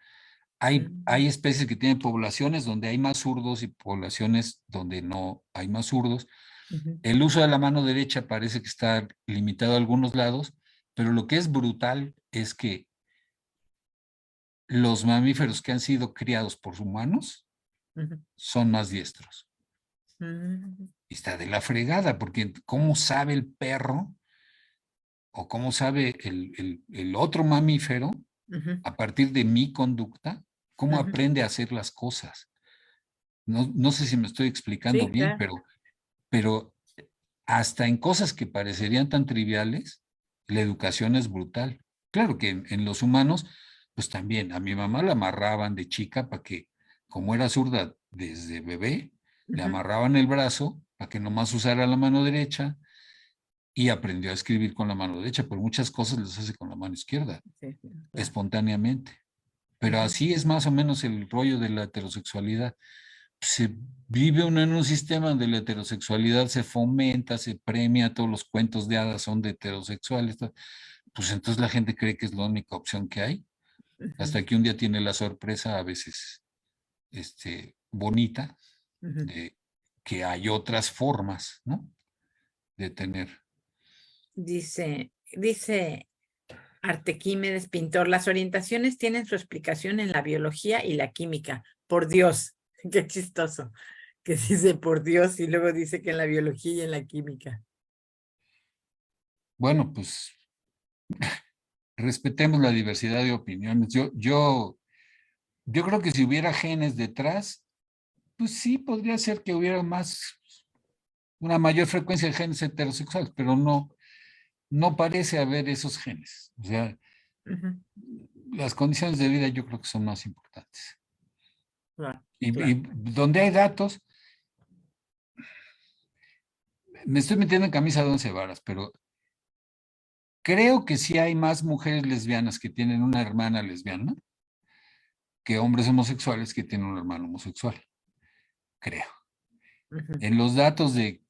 Ujú. Hay especies que tienen poblaciones donde hay más zurdos y poblaciones donde no hay más zurdos. Ujú. El uso de la mano derecha parece que está limitado a algunos lados, pero lo que es brutal es que los mamíferos que han sido criados por humanos Ujú. son más diestros. Ujú. Y está de la fregada, porque ¿cómo sabe el perro o cómo sabe el otro mamífero Ujú. a partir de mi conducta, cómo Ujú. aprende a hacer las cosas? No sé si me estoy explicando Sí, bien, claro. pero hasta en cosas que parecerían tan triviales, la educación es brutal. Claro que en los humanos, pues también, a mi mamá la amarraban de chica para que, como era zurda desde bebé, le Ujú. amarraban el brazo para que nomás usara la mano derecha y aprendió a escribir con la mano derecha, pero muchas cosas las hace con la mano izquierda, Sí, sí, claro. espontáneamente. Pero Ujú. así es más o menos el rollo de la heterosexualidad. Se vive uno en un sistema donde la heterosexualidad se fomenta, se premia, todos los cuentos de hadas son de heterosexuales, pues entonces la gente cree que es la única opción que hay, Ujú. hasta que un día tiene la sorpresa, a veces bonita, Ujú. de que hay otras formas, ¿no? De tener. Dice Artequímedes, pintor, las orientaciones tienen su explicación en la biología y la química. Por Dios, qué chistoso. Que dice por Dios y luego dice que en la biología y en la química. Bueno, pues respetemos la diversidad de opiniones. Yo creo que si hubiera genes detrás, pues sí, podría ser que hubiera una mayor frecuencia de genes heterosexuales, pero no parece haber esos genes. O sea, Ujú. las condiciones de vida yo creo que son más importantes. Claro, Y claro. donde hay datos, me estoy metiendo en camisa de once varas, pero creo que sí hay más mujeres lesbianas que tienen una hermana lesbiana que hombres homosexuales que tienen un hermano homosexual, creo. Ujú. En los datos de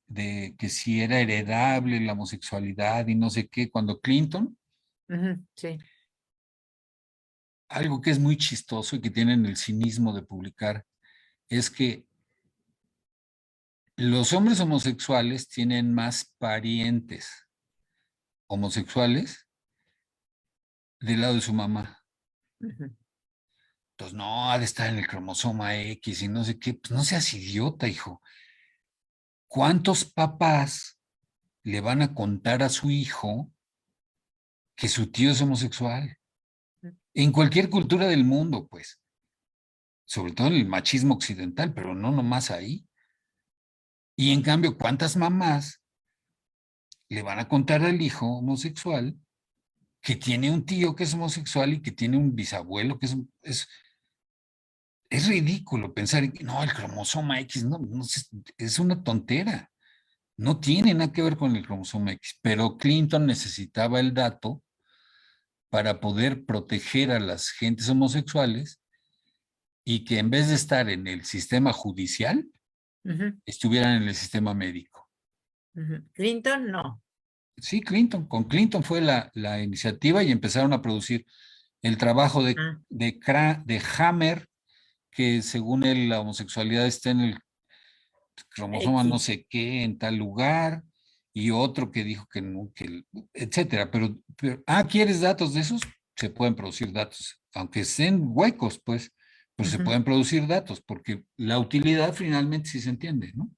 que si era heredable la homosexualidad y no sé qué, cuando Clinton, Ujú. Sí. algo que es muy chistoso y que tienen el cinismo de publicar, es que los hombres homosexuales tienen más parientes homosexuales del lado de su mamá. Ujú. Entonces, no, ha de estar en el cromosoma X y no sé qué. Pues no seas idiota, hijo. ¿Cuántos papás le van a contar a su hijo que su tío es homosexual? En cualquier cultura del mundo, pues. Sobre todo en el machismo occidental, pero no nomás ahí. Y en cambio, ¿cuántas mamás le van a contar al hijo homosexual que tiene un tío que es homosexual y que tiene un bisabuelo que es ridículo pensar en que no, el cromosoma X, no es una tontera. No tiene nada que ver con el cromosoma X, pero Clinton necesitaba el dato para poder proteger a las gentes homosexuales y que en vez de estar en el sistema judicial, estuvieran en el sistema médico. Clinton, no. Sí, Clinton. Con Clinton fue la iniciativa y empezaron a producir el trabajo de Hammer, que según él la homosexualidad está en el cromosoma no sé qué, en tal lugar, y otro que dijo que no, etcétera. Pero, ¿quieres datos de esos? Se pueden producir datos, aunque estén huecos, pues, pero se pueden producir datos, porque la utilidad finalmente sí se entiende, ¿no?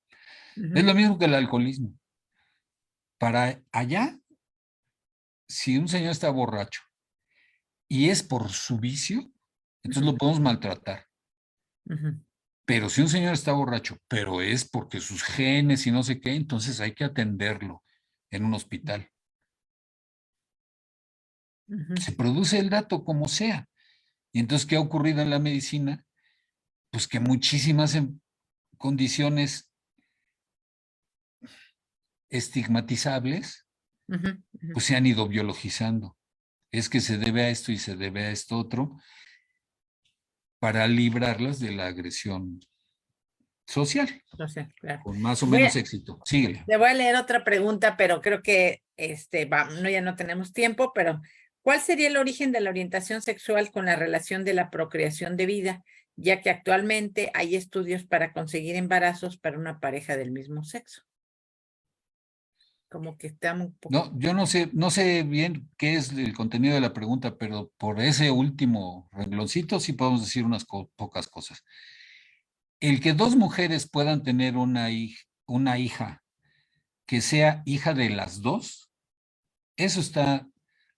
Es lo mismo que el alcoholismo. Para allá, si un señor está borracho y es por su vicio, entonces lo podemos maltratar. Pero si un señor está borracho, pero es porque sus genes y no sé qué, entonces hay que atenderlo en un hospital. Se produce el dato como sea. Y entonces, ¿qué ha ocurrido en la medicina? Pues que muchísimas condiciones estigmatizables, pues se han ido biologizando. Es que se debe a esto y se debe a esto otro para librarlas de la agresión social. Claro. Con más o menos éxito. Síguele. Le voy a leer otra pregunta, pero creo que ya no tenemos tiempo, pero ¿cuál sería el origen de la orientación sexual con la relación de la procreación de vida, ya que actualmente hay estudios para conseguir embarazos para una pareja del mismo sexo? Como que está un poco... No, yo no sé bien qué es el contenido de la pregunta, pero por ese último rengloncito sí podemos decir unas pocas cosas. El que dos mujeres puedan tener una hija que sea hija de las dos, eso está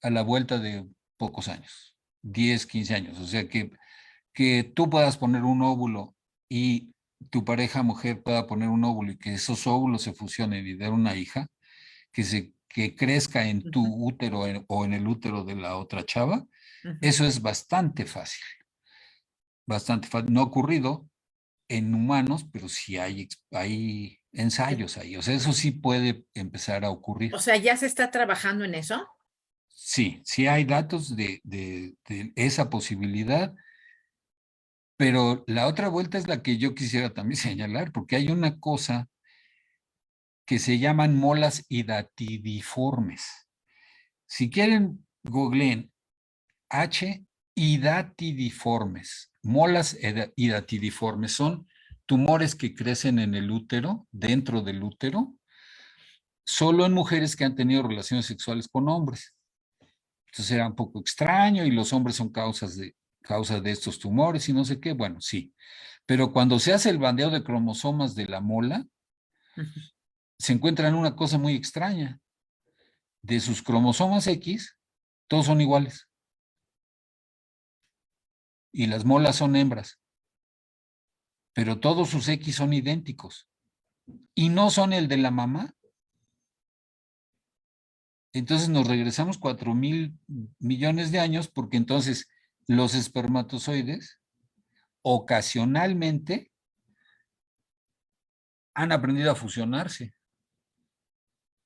a la vuelta de pocos años, 10, 15 años. O sea, que tú puedas poner un óvulo y tu pareja mujer pueda poner un óvulo y que esos óvulos se fusionen y den una hija, que crezca en tu útero o en el útero de la otra chava, eso es bastante fácil. Bastante fácil. No ha ocurrido en humanos, pero sí hay ensayos ahí. O sea, eso sí puede empezar a ocurrir. O sea, ¿ya se está trabajando en eso? Sí, sí hay datos de esa posibilidad, pero la otra vuelta es la que yo quisiera también señalar, porque hay una cosa que se llaman molas hidatidiformes. Si quieren, googleen H. hidatidiformes. Molas hidatidiformes son tumores que crecen en el útero, dentro del útero, solo en mujeres que han tenido relaciones sexuales con hombres. Entonces era un poco extraño y los hombres son causa de estos tumores y no sé qué. Bueno, sí. Pero cuando se hace el bandeo de cromosomas de la mola, se encuentran una cosa muy extraña. De sus cromosomas X, todos son iguales. Y las molas son hembras. Pero todos sus X son idénticos. Y no son el de la mamá. Entonces nos regresamos 4,000 millones de años porque entonces los espermatozoides ocasionalmente han aprendido a fusionarse.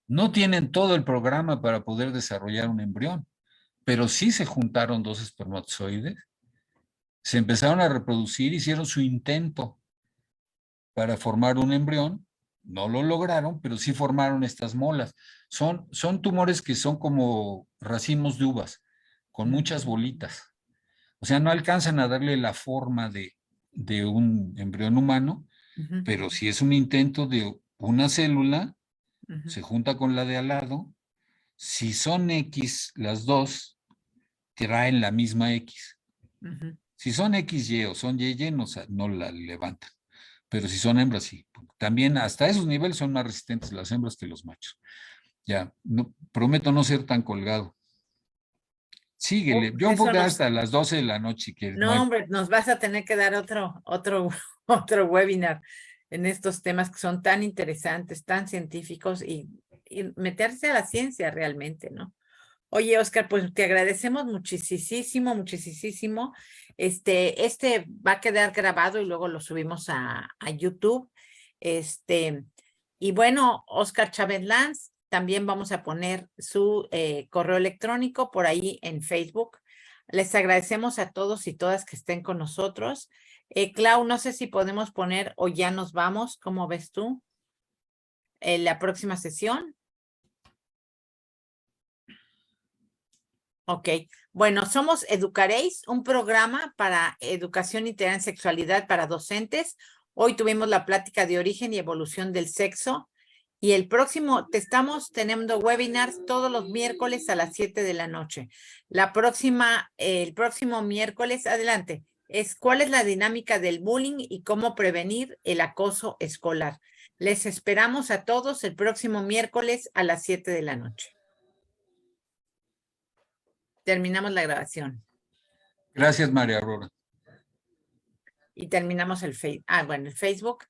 No tienen todo el programa para poder desarrollar un embrión, pero sí se juntaron dos espermatozoides, se empezaron a reproducir, hicieron su intento para formar un embrión, no lo lograron, pero sí formaron estas molas. Son tumores que son como racimos de uvas, con muchas bolitas. O sea, no alcanzan a darle la forma de un embrión humano, pero si es un intento de una célula, se junta con la de al lado. Si son X las dos, traen la misma X. Si son XY o son YY, no la levantan. Pero si son hembras, sí. También hasta esos niveles son más resistentes las hembras que los machos. Ya, no, prometo no ser tan colgado. Síguele. Yo puedo quedar hasta las 12 de la noche si quieres. No, hombre, nos vas a tener que dar otro webinar en estos temas que son tan interesantes, tan científicos y meterse a la ciencia realmente, ¿no? Oye, Oscar, pues te agradecemos muchísimo, muchísimo. Este va a quedar grabado y luego lo subimos a YouTube. Y bueno, Oscar Chávez Lanz, también vamos a poner su correo electrónico por ahí en Facebook. Les agradecemos a todos y todas que estén con nosotros. Clau, no sé si podemos poner o ya nos vamos, ¿cómo ves tú? La próxima sesión. Ok, bueno, somos Educaréis, un programa para educación integral en sexualidad para docentes. Hoy tuvimos la plática de origen y evolución del sexo. Y el próximo, estamos teniendo webinars todos los miércoles a las 7 de la noche. El próximo miércoles, adelante, es cuál es la dinámica del bullying y cómo prevenir el acoso escolar. Les esperamos a todos el próximo miércoles a las 7 de la noche. Terminamos la grabación. Gracias, María Aurora. Y terminamos el Facebook. Ah, bueno, el Facebook.